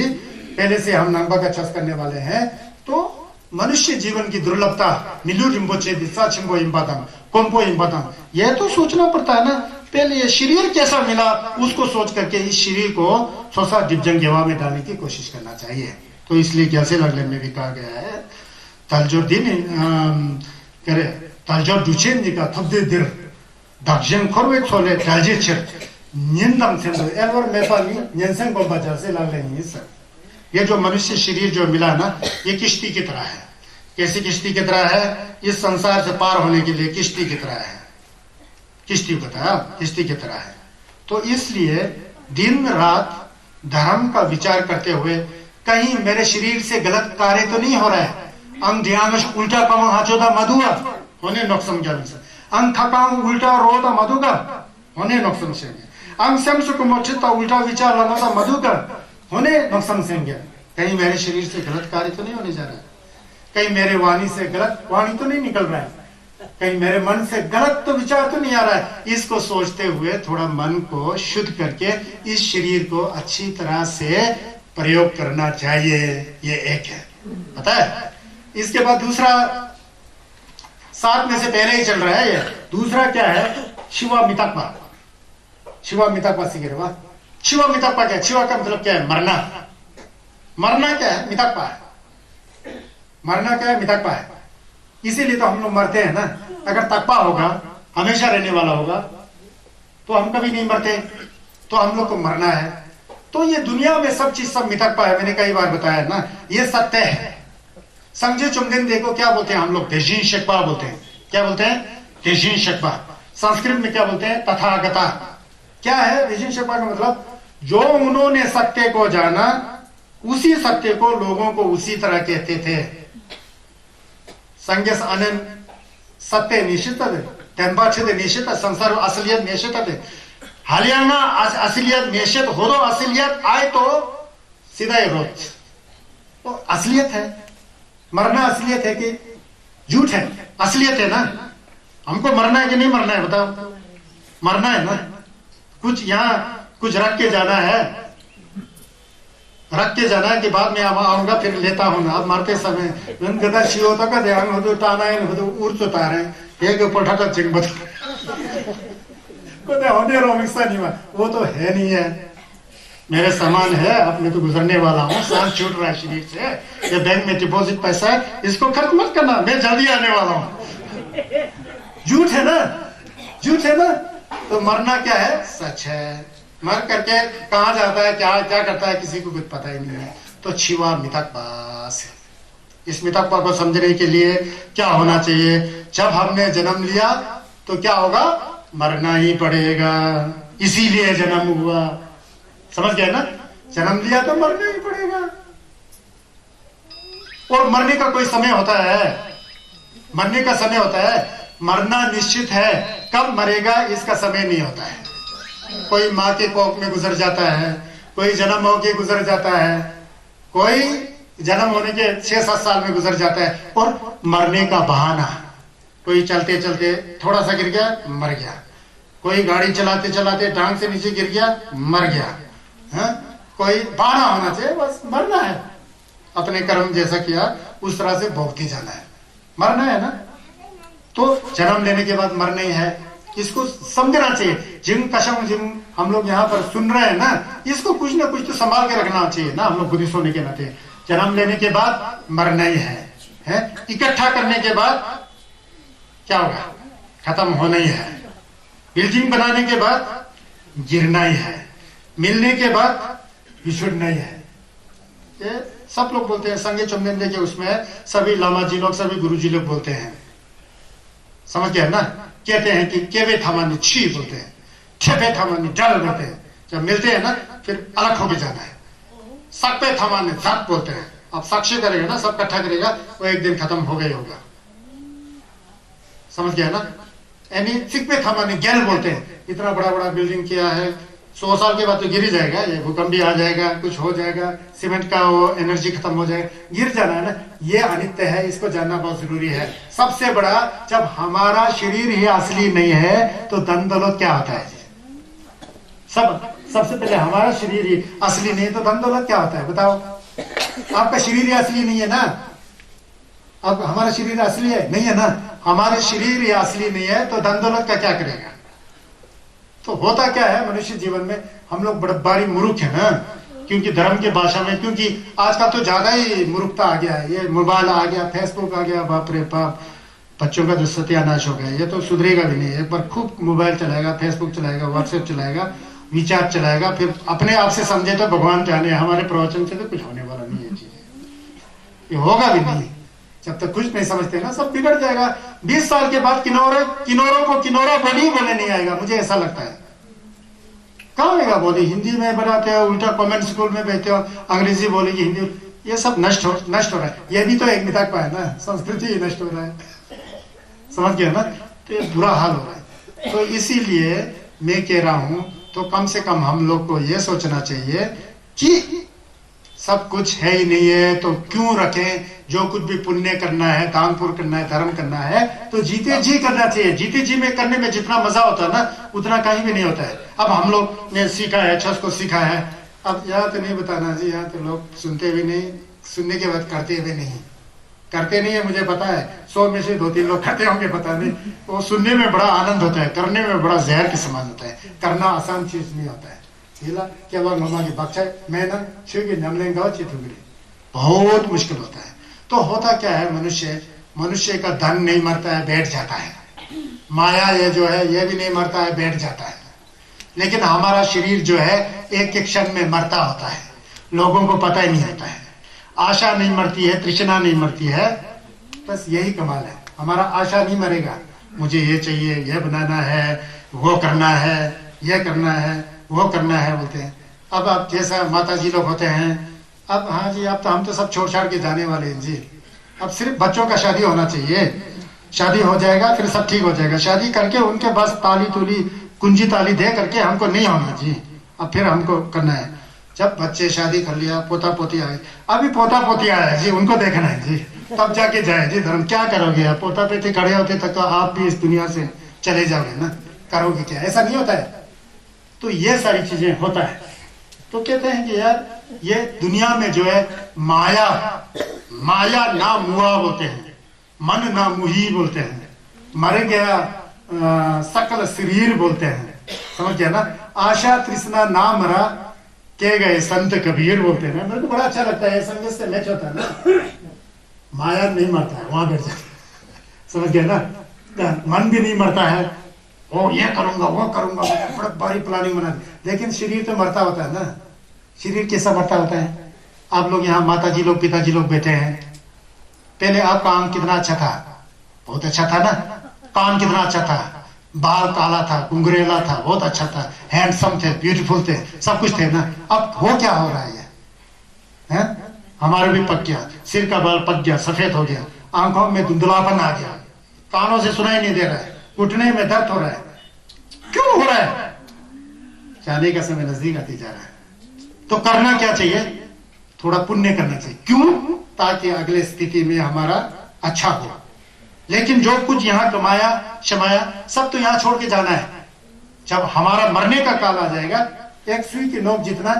Speaker 1: पहले से हम नंगा का चस करने वाले हैं, तो मनुष्य जीवन की दुर्लभता मिलू रिम्बोचे दिशा छिम्बो इम्बादम कोम्पो इम्बादम, यह तो सोचना पड़ता है ना। पहले ये शरीर कैसा मिला उसको सोच करके इस शरीर को सोसा डिप्जंग गेवा में डालने की कोशिश करना चाहिए। तो इसलिए कैसे लगने में भी कहा गया है, तलजो दिन करे तलजो दुचेन जी का थब्दे दिर दक्षिण खोरवे छोले तलजे छिर निंदम सेंदो एवर मेपानी निंसन को बचा से लग लेंगे सर। ये जो मनुष्य शरीर जो मिला ना, ये किश्ती की तरह है। कैसी किश्ती की तरह है? इस संसार से पार होने के लिए किश्ती की तरह है। किश्ती की तरह है। तो इसलिए दिन रात धर्म का विचार करते हुए, कहीं मेरे शरीर से गलत कार्य तो नहीं हो रहा है। अंग ध्यान उल्टा कम हाचोदा मधुआ होने नौक्सम ज्ञान से, अंग थकाऊ उल्टा रोता मधुका होने नौक्सम से, अंग सम सुख मोचिता उल्टा विचार लगाता मधुका होने नौक्सम से। कहीं मेरे शरीर से गलत कार्य तो नहीं होने जा रहा है, कहीं मेरे वाणी से गलत वाणी तो नहीं निकल रहा है, कहीं मेरे मन से गलत तो विचार तो नहीं आ रहा है। इसको सोचते हुए थोड़ा मन को शुद्ध करके इस शरीर को अच्छी तरह से प्रयोग करना चाहिए। ये एक है, पता है। इसके बाद दूसरा, साथ में से पहले ही चल रहा है ये। दूसरा क्या है? शिवा मिताक्पा। शिवा मिताक्पा सीखेगा। शिवा मिताक्पा क्या है? शिवा का मतलब क्या है? मरना। मरना क्या है? मिताक्पा है। मरना क्या है? मिताक्पा है। इसीलिए तो हम लोग मरते हैं ना। अगर तकपा होगा, हमेशा रहने वाला होगा, तो हम कभी नहीं मरते। तो हम लोग को मरना है। तो ये दुनिया में सब चीज सब मिताक्पा है। मैंने कई बार बताया ना, ये सत्य है। समझे चुमदिन देखो क्या बोलते हैं हम लोग? देशीन शकपा बोलते हैं। क्या बोलते हैं? देशीन शकपा। संस्कृत में क्या बोलते हैं? तथागता। क्या है देशीन शकपा का मतलब? जो उन्होंने सत्य को जाना, उसी सत्य को लोगों को उसी तरह कहते थे। संज्ञस अनन सत्य निश्चित टेम्बाचित निश्चित संसार असलियत निश्चित हरियाणा असलियत निश्चित हो दो। असलियत आए तो सीधा ही रोज तो असलियत है। मरना असलियत है कि झूठ है? असलियत है ना। हमको मरना है कि नहीं मरना है? बताओ। मरना है ना। कुछ यहाँ कुछ रख के जाना है, रख के जाना है कि बाद में आऊंगा फिर लेता हूं ना। अब मरते समय गदा शिव तक ध्यान हो टाना हो उर्च उतारे एक पठा का चिंग बता होने रोमिक्सा नहीं, वो तो है नहीं है। मेरे सामान है, अब मैं तो गुजरने वाला हूँ, सांस छूट रहा है शरीर से, ये बैंक में डिपॉजिट पैसा है, इसको खर्च मत करना, मैं जल्दी आने वाला हूँ। झूठ है ना, झूठ है ना। तो मरना क्या है? सच है। मर करके कहाँ जाता है, क्या क्या करता है, किसी को कुछ पता ही नहीं है। तो छिवा मितक बास। इस मितकवा को समझने के लिए क्या होना चाहिए? जब हमने जन्म लिया तो क्या होगा? मरना ही पड़ेगा, इसीलिए जन्म हुआ। समझ गए ना? जन्म लिया तो मरना ही पड़ेगा। और मरने का कोई समय होता है? मरने का समय होता है? मरना निश्चित है, कब मरेगा इसका समय नहीं होता है। कोई माँ के कोख में गुजर जाता है, कोई जन्म होके गुजर जाता है, कोई जन्म होने के 6-7 साल में गुजर जाता है। और मरने का बहाना, कोई चलते चलते थोड़ा सा गिर गया, मर गया। कोई गाड़ी चलाते चलाते टांग से नीचे गिर गया, मर गया। कोई बहाना होना चाहिए, बस मरना है। अपने कर्म जैसा किया उस तरह से भोगते जाना है, मरना है ना। तो जन्म लेने के बाद मरना ही है, इसको समझना चाहिए। जिन कसम जिन हम लोग यहाँ पर सुन रहे हैं ना, इसको कुछ ना कुछ तो संभाल के रखना चाहिए ना। हम लोग बुद्धिस्ट होने के नाते जन्म लेने के बाद मरना ही है? इकट्ठा करने के बाद क्या होगा? खत्म होना ही है। बिल्डिंग बनाने के बाद गिरना ही है, मिलने के बाद बिछुड़ना ही है। ये सब लोग बोलते हैं, संगे चुम्बेंदे के उसमें सभी लामा जी लोग, सभी गुरु जी लोग बोलते हैं। समझ गया ना? कहते हैं कि केवे थमानी छी बोलते हैं, ठेपे थमानी डल बोलते हैं। जब मिलते हैं ना फिर अलग होके जाना है। सकपे थमानी धक बोलते हैं। अब साक्षी करेगा ना, सब इकट्ठा करेगा, वो एक दिन खत्म हो गया होगा। समझ गया ना? यानी सिक्पे थमानी गैल बोलते हैं। इतना बड़ा बड़ा बिल्डिंग किया है, 100 साल के बाद तो गिर ही जाएगा, ये भूकंप भी आ जाएगा, कुछ हो जाएगा, सीमेंट का वो एनर्जी खत्म हो जाएगा, गिर जाना है ना। ये अनित्य है, इसको जानना बहुत जरूरी है। सबसे बड़ा, जब हमारा शरीर ही असली नहीं है तो धन दौलत क्या होता है? सबसे पहले हमारा शरीर ही असली नहीं है तो धन दौलत क्या होता है? बताओ। आपका शरीर ही असली नहीं है ना। अब हमारा शरीर असली है नहीं है ना, हमारे शरीर ही असली नहीं है तो धन दौलत का क्या करेगा? तो होता क्या है मनुष्य जीवन में, हम लोग बड़े बारी मूर्ख है ना, क्योंकि धर्म के भाषा में, क्योंकि आजकल तो ज्यादा ही मूर्खता आ गया है। ये मोबाइल आ गया, फेसबुक आ गया, बाप रे बाप, बच्चों का तो सत्यानाश हो गया। ये तो सुधरेगा भी नहीं। एक बार खूब मोबाइल चलाएगा, फेसबुक चलाएगा, व्हाट्सएप चलाएगा, विचार चलाएगा, फिर अपने आप से समझे तो भगवान जाने, हमारे प्रवचन से तो कुछ होने वाला नहीं है चीज, ये होगा भी नहीं। जब तक कुछ नहीं समझते ना, सब बिगड़ जाएगा। 20 साल के बाद किन्नौरों को किन्नौरा बोली बोले नहीं आएगा, मुझे ऐसा लगता है। कहाँ आएगा बोली? हिंदी में बनाते हो, उल्टा कॉन्वेंट स्कूल में बैठते हो, अंग्रेजी बोलेगी, हिंदी, ये सब नष्ट हो रहा है। ये भी तो एक मिथक है ना, संस्कृति ही नष्ट हो रहा है। समझ गया ना? तो ये बुरा हाल हो रहा है। तो इसीलिए मैं कह रहा हूं, तो कम से कम हम लोग को ये सोचना चाहिए कि सब कुछ है ही नहीं है तो क्यों रखें। जो कुछ भी पुण्य करना है, दान पुण्य करना है, धर्म करना है, तो जीते जी करना चाहिए। जीते जी में करने में जितना मजा होता है ना, उतना कहीं भी नहीं होता है। अब हम लोग ने सीखा है, छस को सीखा है, अब यहाँ तो नहीं बताना जी, यहाँ तो लोग सुनते भी नहीं, सुनने के बाद करते भी नहीं। करते नहीं है मुझे पता है, 100 में से 2-3 लोग करते होंगे, पता नहीं। वो सुनने में बड़ा आनंद होता है, करने में बड़ा जहर के समान होता है। करना आसान चीज नहीं होता है। केवल मामा की बच्चा मैं ना छिड़के नमलेंगा चिथुगरी, बहुत मुश्किल होता है। तो होता क्या है, मनुष्य का धन नहीं मरता है, बैठ जाता है। माया ये जो है ये भी नहीं मरता है, बैठ जाता है। लेकिन हमारा शरीर जो है एक एक क्षण में मरता होता है, लोगों को पता ही नहीं होता है। आशा नहीं मरती है, तृष्णा नहीं मरती है, बस यही कमाल है। हमारा आशा नहीं मरेगा, मुझे ये चाहिए, ये बनाना है, वो करना है, ये करना है, वो करना है बोलते हैं। अब आप जैसा माता जी लोग होते हैं, अब हाँ जी, अब तो हम तो सब छोड़ छाड़ के जाने वाले हैं जी। अब सिर्फ बच्चों का शादी होना चाहिए, शादी हो जाएगा फिर सब ठीक हो जाएगा। शादी करके उनके बस ताली तुली कुंजी ताली दे करके हमको नहीं होना जी। अब फिर हमको करना है, जब बच्चे शादी कर लिया, पोता पोती आए, अभी पोता पोती आया है जी, उनको देखना है जी, तब जाके जाए जी धर्म। क्या करोगे आप? पोता पोती खड़े होते तक तो आप भी इस दुनिया से चले जाओगे ना, करोगे क्या? ऐसा नहीं होता है। तो ये सारी चीजें होता है। तो कहते हैं कि यार ये दुनिया में जो है माया ना मुआ बोलते हैं, मन ना मुही बोलते हैं, मर गया सकल शरीर बोलते हैं। समझ गया ना? आशा तृष्णा ना मरा कह गए संत कबीर बोलते हैं ना, मेरे को बड़ा अच्छा लगता है, संगत से मैच होता है ना, माया नहीं मरता है, वहां बैठ जाता, समझ गए ना, मन भी नहीं मरता है, ओ ये करूंगा वो करूंगा, बड़ा भारी प्लानिंग बना दी, लेकिन शरीर तो मरता होता है ना। शरीर कैसा मरता होता है? आप लोग यहाँ माता जी लोग पिताजी लोग बैठे हैं, पहले आपका आंख कितना अच्छा था, बहुत अच्छा था ना, कान कितना अच्छा था, बाल काला था, कुंगरेला था, बहुत अच्छा था, हैंडसम थे, ब्यूटीफुल थे, सब कुछ थे ना। अब हो क्या हो रहा है ये, है? हमारे भी पक गया, सिर का बाल पक गया, सफेद हो गया, आंखों में धुंधलापन आ गया, कानों से सुनाई नहीं दे रहा है, घुटने में दर्द हो रहा है। क्यों हो रहा है? जाने का समय नजदीक आती जा रहा है। तो करना क्या चाहिए? थोड़ा पुण्य करना चाहिए। क्यों? ताकि अगले स्थिति में हमारा अच्छा हो। लेकिन जो कुछ यहाँ कमाया शमाया सब तो यहाँ छोड़ के जाना है। जब हमारा मरने का काल आ जाएगा, एक सुई की नोक जितना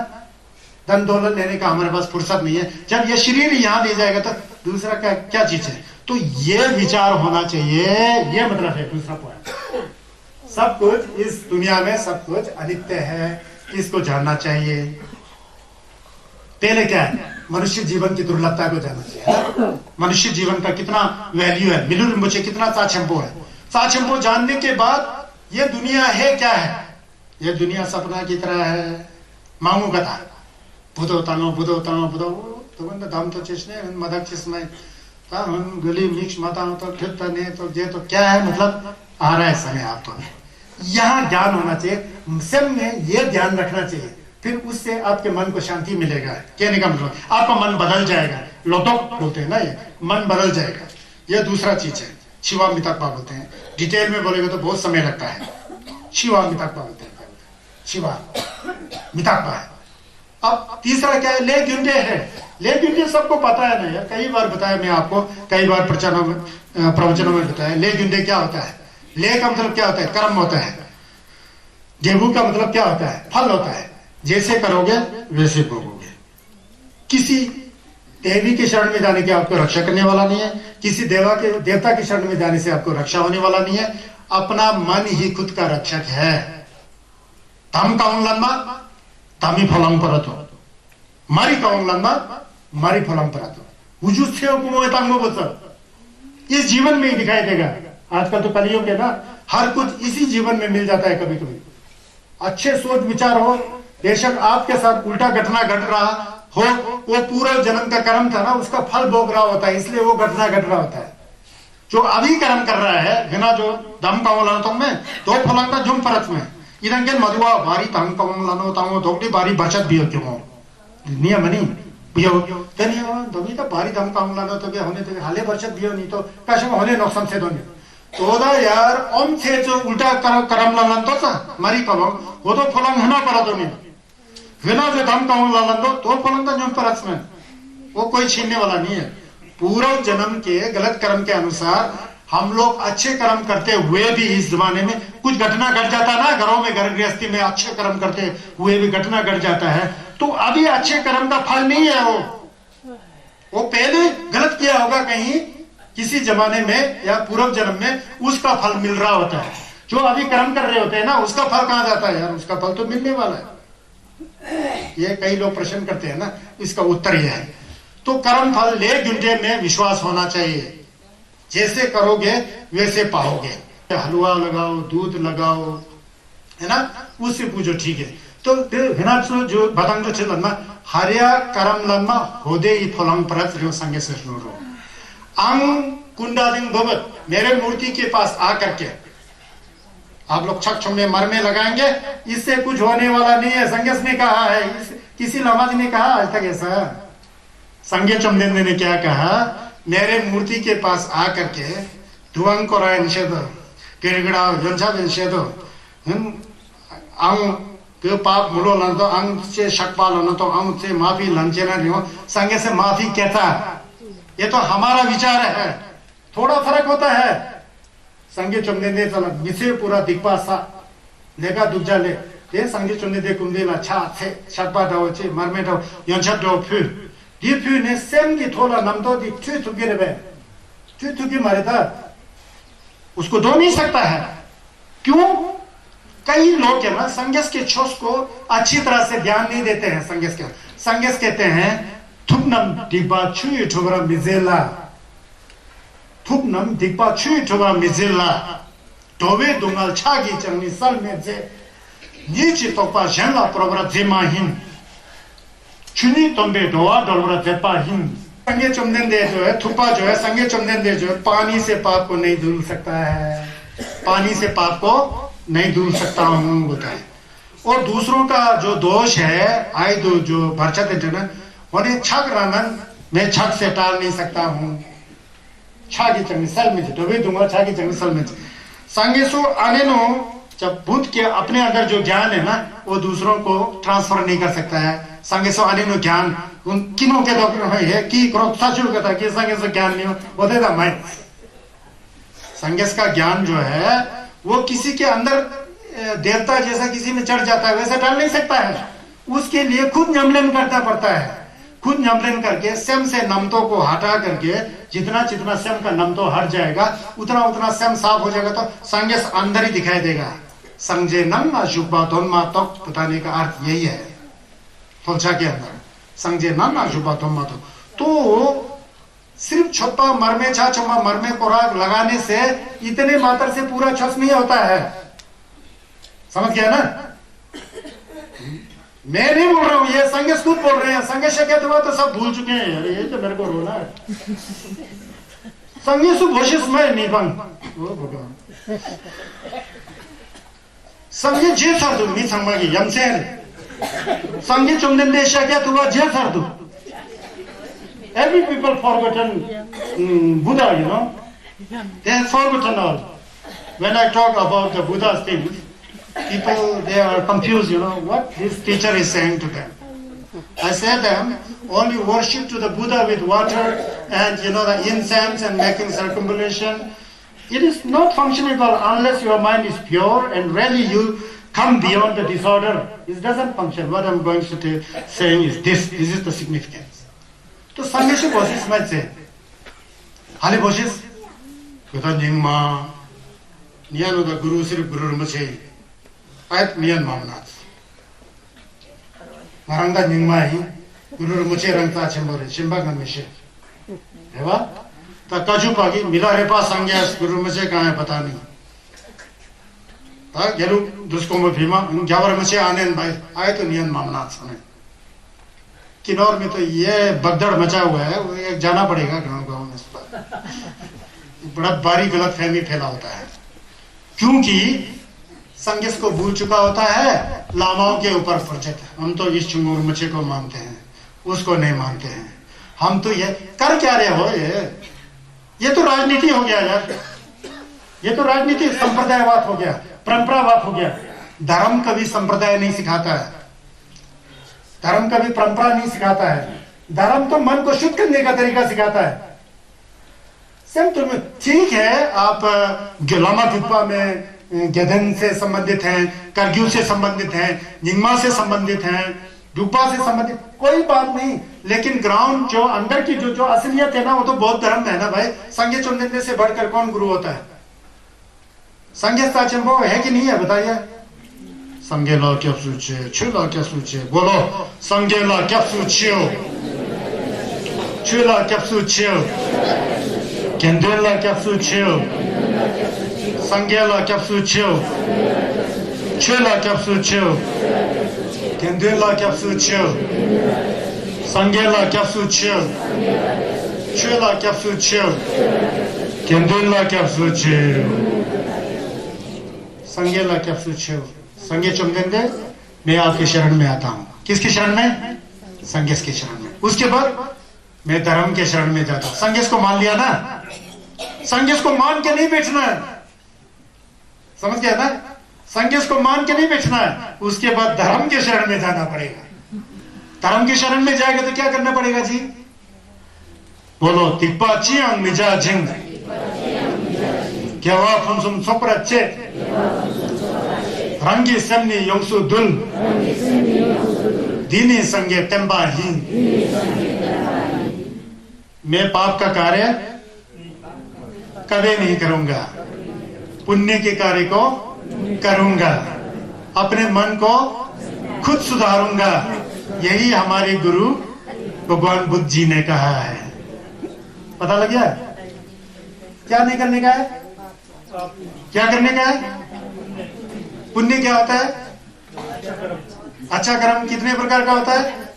Speaker 1: धन दौलत लेने का हमारे पास फुर्सत नहीं है। जब ये शरीर यहाँ ले जाएगा तो दूसरा क्या चीज है? तो ये विचार होना चाहिए। ये मतलब है दूसरा पॉइंट, सब कुछ इस दुनिया में सब कुछ अनित्य है, इसको जानना चाहिए। पहले क्या है? मनुष्य जीवन की दुर्लभता को जानना चाहिए। मनुष्य जीवन का कितना वैल्यू है, मिलू मुझे कितना चाचंपो है। चाचंपो जानने के बाद ये दुनिया है क्या है? ये दुनिया सपना की तरह है। मांगू कथा बुधो तो दाम तो चेष्टे मदक चिस्मय गली मिक्स माता तो फिर ने तो ये तो क्या है, मतलब आ रहा है समय आप तो यहाँ ज्ञान होना चाहिए। सब में ये ध्यान रखना चाहिए, फिर उससे आपके मन को शांति मिलेगा। कहने का मतलब आपका मन बदल जाएगा। लोटोक बोलते हैं ना, ये मन बदल जाएगा। ये दूसरा चीज है, शिवा मिताक्पा बोलते हैं। डिटेल में बोलेगा तो बहुत समय लगता है। शिवा मिताक्पा बोलते हैं, शिवा मिताक्पा है। अब तीसरा क्या है? ले गुंडे है। ले गुंडे सबको पता है ना यार, कई बार बताया मैं आपको, कई बार प्रवचनों में बताया। ले गुंडे क्या होता है? ले का मतलब क्या होता है? कर्म होता है। गेहूं का मतलब क्या होता है? फल होता है। जैसे करोगे वैसे भोगोगे। किसी देवी के शरण में जाने के आपको रक्षा करने वाला नहीं है, किसी देवता के शरण में जाने से आपको रक्षा होने वाला नहीं है। अपना मन ही खुद का रक्षक है। तम काउंग लम्मा तमी फलंग परतो, मारी काउंग लम्मा मारी फलंग परतो। इस जीवन में ही दिखाई देगा। आजकल तो कलियुग है ना, हर कुछ इसी जीवन में मिल जाता है। कभी कभी अच्छे सोच विचार हो, बेशक आपके साथ उल्टा घटना घट रहा हो, वो पूरा जन्म का कर्म था ना, उसका फल भोग रहा होता है, इसलिए वो घटना घट रहा होता है। जो अभी कर्म कर रहा है बिना जो दम का में दो फलंग का जुम परत में इधंगे मधुआ भारी तंग कमलानो दोगली भारी बचत भी होती हो नियम नहीं बियो तनी दोगी का भारी दम कामलानो तो होने तो हाले बचत भी हो नहीं तो कैसे होने नुकसान से दोने तो दा यार ओम छे जो उल्टा करम लालन तो सा मारी कलम वो तो फलंग होना पड़ा तो नहीं बिना जो दम कामलानो तो फलंग का जुम परत में वो कोई छीनने वाला नहीं है। पूर्व जन्म के गलत कर्म के अनुसार हम लोग अच्छे कर्म करते हुए भी इस जमाने में कुछ घटना घट जाता ना, घरों में घर गृहस्थी में अच्छे कर्म करते हुए भी घटना घट जाता है, तो अभी अच्छे कर्म का फल नहीं है। वो पहले गलत किया होगा कहीं किसी जमाने में या पूर्व जन्म में, उसका फल मिल रहा होता है। जो अभी कर्म कर रहे होते हैं ना, उसका फल कहां जाता है यार? उसका फल तो मिलने वाला है। ये कई लोग प्रश्न करते हैं ना, इसका उत्तर यह है। तो कर्म फल ले गुंडे में विश्वास होना चाहिए। जैसे करोगे वैसे पाओगे। हलवा लगाओ, दूध लगाओ, है ना, उससे पूछो ठीक है। तो जो बतंग जो लन्मा हरिया कर्म लन्मा होदे ही फलंग परत रो संगे से रो अंग कुंडालिंग भगत मेरे मूर्ति के पास आकर के आप लोग छक में मरने लगाएंगे, इससे कुछ होने वाला नहीं है। संगेश ने कहा है, किसी नमाज ने कहा आज तक ऐसा? संगे चमदेंद्र ने क्या कहा? मेरे मूर्ति के पास आकर के धुआं को राय निषेध गिड़गिड़ा जंसा निषेध अंग के पाप मुड़ो लन तो अंग से शकपा लन तो अंग से माफी लंचे ना रियो संगे से माफी कहता। ये तो हमारा विचार है, थोड़ा फर्क होता है। संगे चमदेंद्र चला मिसे पूरा दिखपा सा लेगा दुजा ले ये संगे चमदेंद्र कुंदेला छा थे शकपा दाओ चे मरमे दाओ यंछा दाओ फिर ये ने सेम की थोड़ा नमदो दी चुकी रे चुकी मारे था, उसको दो नहीं सकता है। क्यों? कई लोग है ना संगेस के छोस को अच्छी तरह से ध्यान नहीं देते हैं। संगेस कहते हैं थुपनम दिपा छुई ठोबरा मिजेला, थुपनम दिपा छुई ठोबरा मिजेला, डोबे दुंगल छागी चंगनी सल में जे नीचे तोपा जनला प्रोबरा जेमाहिन चुनी तोंबे डोआ डोबरा जेपाहिन। संगे चुमदेन दे जो है थुपा जो है, संगे चुमदेन दे जो है पानी से पाप को नहीं धुल सकता है, पानी से पाप को नहीं धुल सकता हूँ बताए। और दूसरों का जो दोष है आई दो जो भरचत है उन्हें छक रंगन मैं छक से टाल नहीं सकता हूँ। छागी चंगी सल में तो भी दूंगा छागी चंगी सल में संगे सो आने नो जब बुद्ध के अपने अंदर जो ज्ञान है ना वो दूसरों को ट्रांसफर नहीं कर सकता है। संगे सो आने नो ज्ञान उन किनों के डॉक्टर है कि क्रोक्साचुर का था कि संगे सो ज्ञान नहीं हो देता मैं संगेस का ज्ञान जो है वो किसी के अंदर देवता जैसा किसी में चढ़ जाता है वैसा डाल नहीं सकता है। उसके लिए खुद न्यमलन करना पड़ता है। खुद न्यमलन करके स्वयं से नमतों को हटा करके जितना जितना स्वयं का नमतो हट जाएगा उतना उतना स्वयं साफ हो जाएगा तो संगेस अंदर ही दिखाई देगा। संजय नम अशुभा धोन्मा तो बताने का अर्थ यही है फलसा के अंदर संजय नम अशुभा धोन्मा तो सिर्फ छप्पा मरमे छा छम्मा मरमे कोराक लगाने से इतने मात्र से पूरा छस नहीं होता है। समझ गया ना? मैं नहीं बोल रहा हूं, ये संगेश खुद बोल रहे हैं। संगेश कहते हुआ तो सब भूल चुके हैं यार, ये तो मेरे को रोना है। संगेश घोषित में नहीं बंग संगीत जे सर्दू नहीं संगी यमसे संगीत चुमने देश क्या हुआ जे सर्दू every people forgotten Buddha, you know, they have forgotten all. When I talk about the Buddha's things, people they are confused, you know, what this teacher is saying to them. I say them only worship to the Buddha with water and you know the incense and making circumambulation. It is not functional unless your mind is pure and really you come beyond the disorder. It doesn't function. What I'm going to say is this. This is the significance. तो संगेश कोशिश में से हाले कोशिश कथा निम्मा नियन उदा गुरु सिर्फ गुरु रमचे आयत नियन मामनाथ मरंगा निम्मा ही गुरु रमचे रंगता चंबरे चिंबा गमिशे है वा ता काजू पागी मिला रे पास संगेश गुरु रमचे कहाँ है पता नहीं ता गेलु दुष्कों में भीमा उन जावर रमचे आने भाई आयत नियन मामनाथ सने किन्नौर में तो ये बगदड़ मचा हुआ है, वो एक जाना पड़ेगा गांव-गांव में इस पर। बड़ा भारी गलत फहमी फैला होता है क्योंकि संगेश को भूल चुका होता है लामाओं के ऊपर फर्जत है। हम तो इस चुंगुर मचे को मानते हैं, उसको नहीं मानते हैं। हम तो ये कर क्या रहे हो, ये तो राजनीति हो गया यार, ये तो राजनीति संप्रदायवाद हो गया, परंपरावाद हो गया। धर्म कभी संप्रदाय नहीं सिखाता है, धर्म कभी परंपरा नहीं सिखाता है। धर्म तो मन को शुद्ध करने का तरीका सिखाता है। सेम तुम ठीक है, आप लामा दुप्पा में गदन से संबंधित हैं, करग्यू से संबंधित हैं, निम्मा से संबंधित हैं, दुप्पा से संबंधित, कोई बात नहीं। लेकिन ग्राउंड जो अंदर की जो असलियत है ना वो तो बौद्ध धर्म है ना भाई। संगे चुनने से बढ़कर कौन गुरु होता है? संगे साचंबो है कि नहीं है बताइए? संगे ला क्या सूचे, छुला क्या सूचे, बोलो संगे ला क्या सूचियो, छुला क्या सूचियो, केंद्रेला क्या सूचियो, संगे ला क्या सूचियो, छुला क्या सूचियो, केंद्रेला क्या सूचियो, संगे ला क्या सूचियो, छुला क्या सूचियो, केंद्रेला क्या सूचियो, संगे ला क्या सूचियो। संगे चुमदेंदे मैं आपके शरण में आता हूं। किसकी शरण में? संगेश के शरण में। उसके बाद मैं धर्म के शरण में जाता हूं। संगेश को मान लिया ना, संगेश को मान के नहीं बैठना है, समझ गया ना? संगेश को मान के नहीं बैठना है, उसके बाद धर्म के शरण में जाना पड़ेगा। धर्म के शरण में जाएगा तो क्या करना पड़ेगा जी? बोलो तिप्पा चियांग मिजा जिंग क्या हुआ फुनसुम सोपरच्चे रंगी सन्नी योंसु दुल दीनी संगे तेंबा ही। मैं पाप का कार्य कभी नहीं करूंगा, पुण्य के कार्य को करूंगा। अपने मन को खुद सुधारूंगा। यही हमारे गुरु भगवान बुद्ध जी ने कहा है। पता लग गया? क्या नहीं करने का है? क्या करने का है? पुण्य क्या होता है? अच्छा कर्म कितने प्रकार का होता है?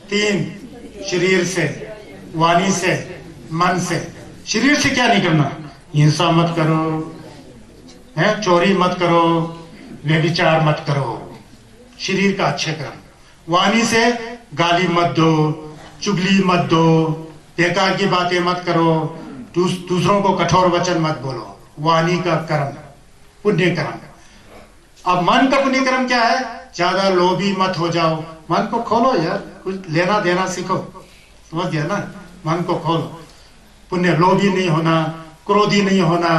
Speaker 1: 3। शरीर से, वाणी से, मन से। शरीर से क्या नहीं करना? हिंसा मत करो, है चोरी मत करो, व्यभिचार मत करो, शरीर का अच्छे कर्म। वाणी से गाली मत दो, चुगली मत दो, बेकार की बातें मत करो, दूसरों को कठोर वचन मत बोलो। वाणी का कर्म पुण्य कर्म। अब मन का पुण्य कर्म क्या है? ज्यादा लोभी मत हो जाओ। मन को खोलो यार, कुछ लेना देना सीखो। समझ गया ना? मन को खोलो। पुण्य लोभी नहीं होना, क्रोधी नहीं होना,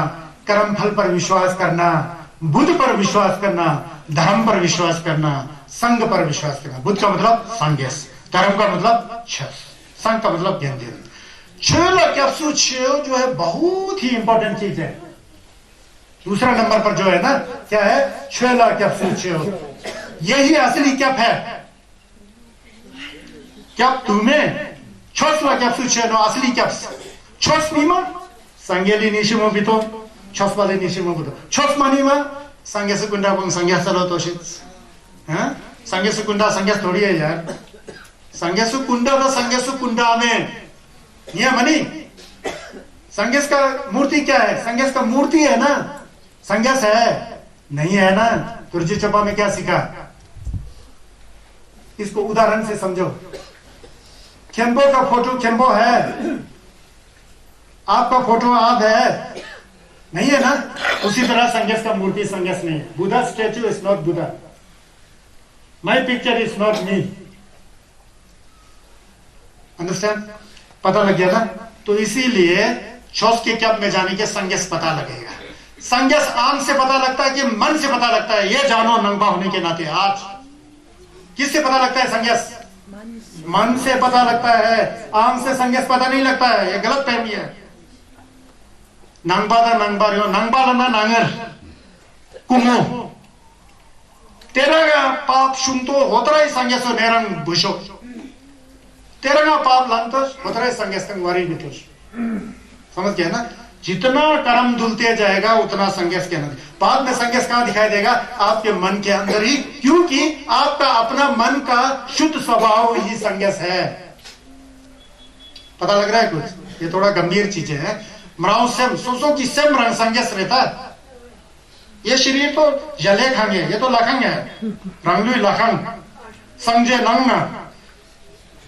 Speaker 1: कर्म फल पर विश्वास करना, बुद्ध पर विश्वास करना, धर्म पर विश्वास करना, संघ पर विश्वास करना। बुद्ध का मतलब संघेस, धर्म का मतलब छस, संघ का मतलब ज्ञान देना। जो है बहुत ही इंपॉर्टेंट चीज है। दूसरा नंबर पर जो है ना, क्या है? 6 कैप्सूल। यही असली कैप है। कैप तुम्हें 6 कैप्सूल नो असली कैप्स 6 नीमा संगेली निशिमो बितो 6 वाले निशिमो बितो 6 मानीमा संगे से कुंडा बंग संगे चलो तो शिट, हैं? संगे से कुंडा संगे थोड़ी है यार। संगे से कुंडा तो संगे से कुंडा में ये मनी संगेश का मूर्ति क्या है? संगेश का मूर्ति है ना, संगेश है नहीं है ना। तुर्जी चपा में क्या सीखा? इसको उदाहरण से समझो। खेम्बो का फोटो खेम्बो है, आपका फोटो आप है नहीं है ना। उसी तरह संगेश का मूर्ति संगेश नहीं है। Buddha statue is not Buddha, my picture is not me. Understand? पता लग गया ना? तो इसीलिए शौच के कैप में जाने के संगेश पता लगेगा। संगेश आंख से पता लगता है कि मन से पता लगता है? ये जानो नंगा होने के नाते। आज किससे पता लगता है संगेश? मन से पता लगता है, आंख से संगेश पता नहीं लगता है। ये गलत फहमी है। नंगबादा नंगबारियो नंगबालना नांगर कुमो तेरा पाप शुंतो होतरा ही संगेशो नेरंग बुशो तेरा पाप लंतोष होतरा ही संगेश वारी बितोष। समझ गया ना? जितना कर्म धुलते जाएगा उतना संगेश के अंदर। बाद में संगेश कहां दिखाई देगा? आपके मन के अंदर ही, क्योंकि आपका अपना मन का शुद्ध स्वभाव ही संगेश है। पता लग रहा है कुछ? ये थोड़ा गंभीर चीजें हैं। मराव सेम सोचो कि सेम रंग संगेश रहता है। ये शरीर तो जले खांगे, ये तो लखंग है, रंगलुई लखंग संजय नंग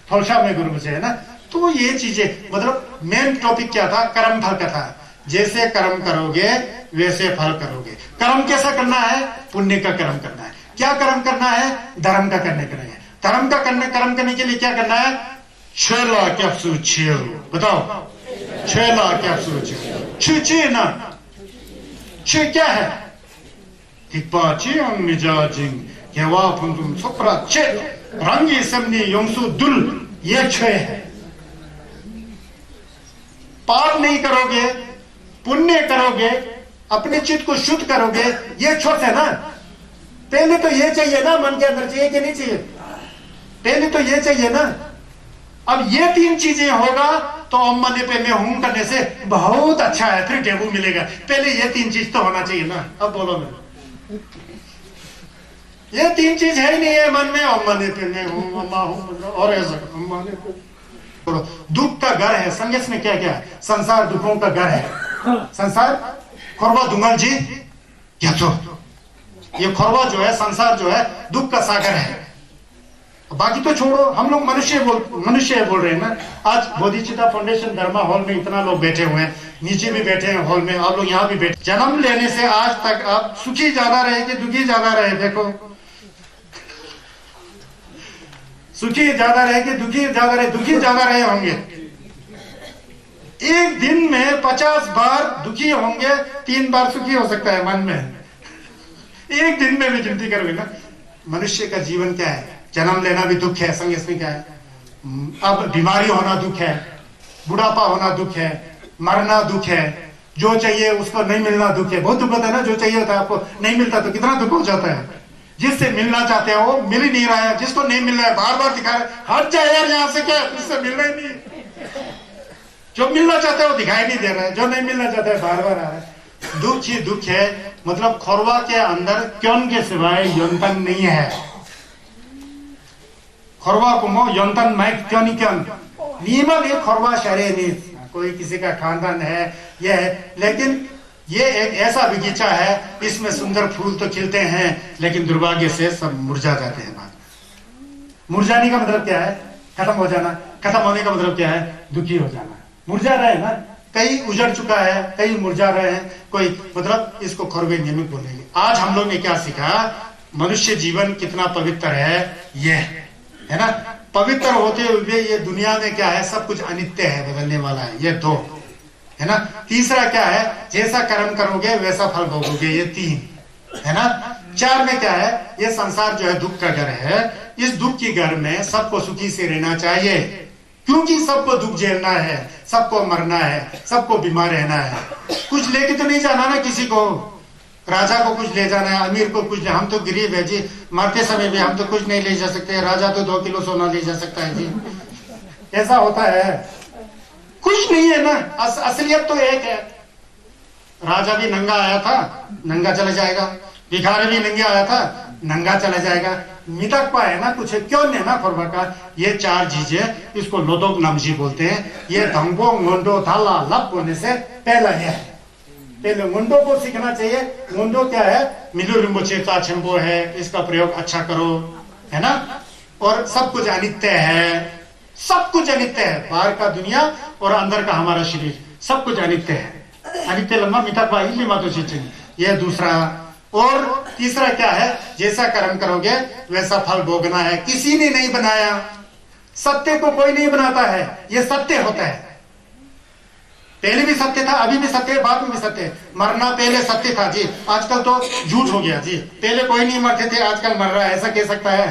Speaker 1: फलशा में गुरु से है ना। तो ये चीजें मतलब मेन टॉपिक क्या था? कर्म फल का था। जैसे कर्म करोगे वैसे फल करोगे। कर्म कैसा करना है? पुण्य का कर्म करना है। क्या कर्म करना है? धर्म का करने करना है। धर्म का कर्म करने के लिए क्या करना है? 6 कैप्सूल। बताओ 6 कैप्सूल। छे ना छे क्या है? रंगी समनी योंसु दुल, ये 6 है। पाप नहीं करोगे, पुण्य करोगे, अपने चित्त को शुद्ध करोगे, ये 6 है ना। पहले तो ये चाहिए ना, मन के अंदर चाहिए कि नहीं चाहिए? पहले तो ये चाहिए ना। अब ये 3 चीजें होगा तो अम्मने पे मैं हूं करने से बहुत अच्छा है, फिर टेबू मिलेगा। पहले ये 3 चीज तो होना चाहिए ना। अब बोलो ना, ये 3 चीज है ही नहीं है मन में। अम्मने पे मैं हूं, अम्मा हूं, और ऐसा अम्मने पे दुख का घर है। संगेश में क्या क्या है? संसार दुखों का घर है। संसार खोरवा दुंगल जी क्या तो ये खोरवा जो है, संसार जो है, दुख का सागर है। बाकी तो छोड़ो, हम लोग मनुष्य बोल रहे हैं ना। आज बोधिचिता फाउंडेशन धर्मा हॉल में इतना लोग बैठे हुए हैं, नीचे भी बैठे हैं हॉल में, आप लोग यहाँ भी बैठे। जन्म लेने से आज तक आप सुखी ज्यादा रहे कि दुखी ज्यादा रहे? देखो, सुखी ज्यादा रहे कि दुखी ज्यादा रहे? दुखी ज्यादा रहे होंगे। एक दिन में 50 बार दुखी होंगे, 3 बार सुखी हो सकता है मन में। एक दिन में भी गिनती करोगे ना। मनुष्य का जीवन क्या है? जन्म लेना भी दुख है। संग इसमें क्या है? अब बीमारी होना दुख है, बुढ़ापा होना दुख है, मरना दुख है, जो चाहिए उसको नहीं मिलना दुख है। बहुत दुख होता है ना। जो चाहिए होता है आपको नहीं मिलता तो कितना दुख हो जाता है। जिससे मिलना चाहते हो वो मिल ही नहीं रहा है, जिसको नहीं मिल रहा है बार बार दिखा रहे, हट जाए यार यहाँ से, क्या इससे मिलना ही नहीं। जो मिलना चाहते हैं वो दिखाई नहीं दे रहा है, जो नहीं मिलना चाहते है बार बार आ रहा है। दुख ही दुख है। मतलब खोरवा के अंदर क्यों के सिवाय योंतन नहीं है। खोरवा को मो योंतन माइक क्यों नहीं क्यों नीमल ये खोरवा शरे नहीं, कोई किसी का खानदान है ये है, लेकिन ये एक ऐसा बगीचा है, इसमें सुंदर फूल तो खिलते हैं लेकिन दुर्भाग्य से सब मुरझा जाते हैं। बाद मुरझाने का मतलब क्या है? खत्म हो जाना। खत्म होने का मतलब क्या है? दुखी हो जाना। मुरझा रहे हैं ना, कई उजड़ चुका है, कई मुरझा रहे हैं, कोई मतलब इसको खोरवे नियमित बोलेंगे। आज हम लोग ने क्या सीखा? मनुष्य जीवन कितना पवित्र है, ये है ना। पवित्र होते हुए ये दुनिया में क्या है? सब कुछ अनित्य है, बदलने वाला है। ये दो है ना। तीसरा क्या है? जैसा कर्म करोगे वैसा फल भोगोगे, ये तीन है ना। चार में क्या है? ये संसार जो है दुख का घर है। इस दुख के घर में सबको सुखी से रहना चाहिए, क्योंकि सबको दुख झेलना है, सबको मरना है, सबको बीमार रहना है। कुछ लेके तो नहीं जाना ना किसी को। राजा को कुछ ले जाना है, अमीर को कुछ। हम तो गरीब है जी, मरते समय भी हम तो कुछ नहीं ले जा सकते। राजा तो 2 किलो सोना ले जा सकता है जी, ऐसा होता है। कुछ नहीं है ना। असलियत तो एक है। राजा भी नंगा आया था, नंगा चला जाएगा। भिखारी भी नंगे आया था, नंगा चला जाएगा। मितकपा है ना, कुछ है क्यों नहीं ना खोरवा का। ये 4 चीजें, इसको लोदोक नामजी बोलते हैं। ये धंगो मुंडो थाला लब होने से पहला है। पहले मुंडो को सीखना चाहिए। मुंडो क्या है? मिलू रिम्बोचे का छंबो है, इसका प्रयोग अच्छा करो, है ना। और सब कुछ अनित्य है, सब कुछ अनित्य है। बाहर का दुनिया और अंदर का हमारा शरीर, सब कुछ अनित्य है। अनित्य लम्बा मितकपा इल्ली मातो चीचें। यह दूसरा। और तीसरा क्या है? जैसा कर्म करोगे वैसा फल भोगना है। किसी ने नहीं बनाया, सत्य को कोई नहीं बनाता है, यह सत्य होता है। पहले भी सत्य था, अभी भी सत्य है, बाद में भी सत्य है। मरना पहले सत्य था जी, आजकल तो झूठ हो गया जी। पहले कोई नहीं मरते थे, आजकल मर रहा है, ऐसा कह सकता है?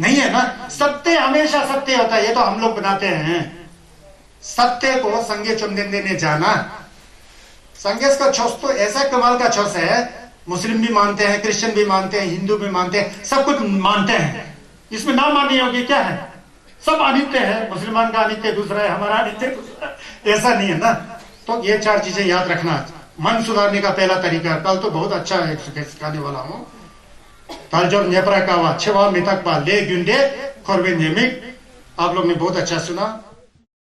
Speaker 1: नहीं है ना। सत्य हमेशा सत्य होता है, ये तो हम लोग बनाते हैं। सत्य को संगे चुमदेंदे ने जाना। संगेश का छोस तो ऐसा कमाल का छोस है, मुस्लिम भी मानते हैं, क्रिश्चियन भी मानते हैं, हिंदू भी मानते हैं, सब कुछ मानते हैं। इसमें ना माननी होगी क्या है? सब अनित्य है। मुसलमान का अनित्य दूसरा है, हमारा अनित्य दूसरा है। ऐसा नहीं है ना। तो ये 4 चीजें याद रखना। मन सुधारने का पहला तरीका। कल तो बहुत अच्छा है सिखाने वाला हूँ। कल जो नेपरा का छवा मितकपा ले गुंडे खोरवे नियमित, आप लोग ने बहुत अच्छा सुना।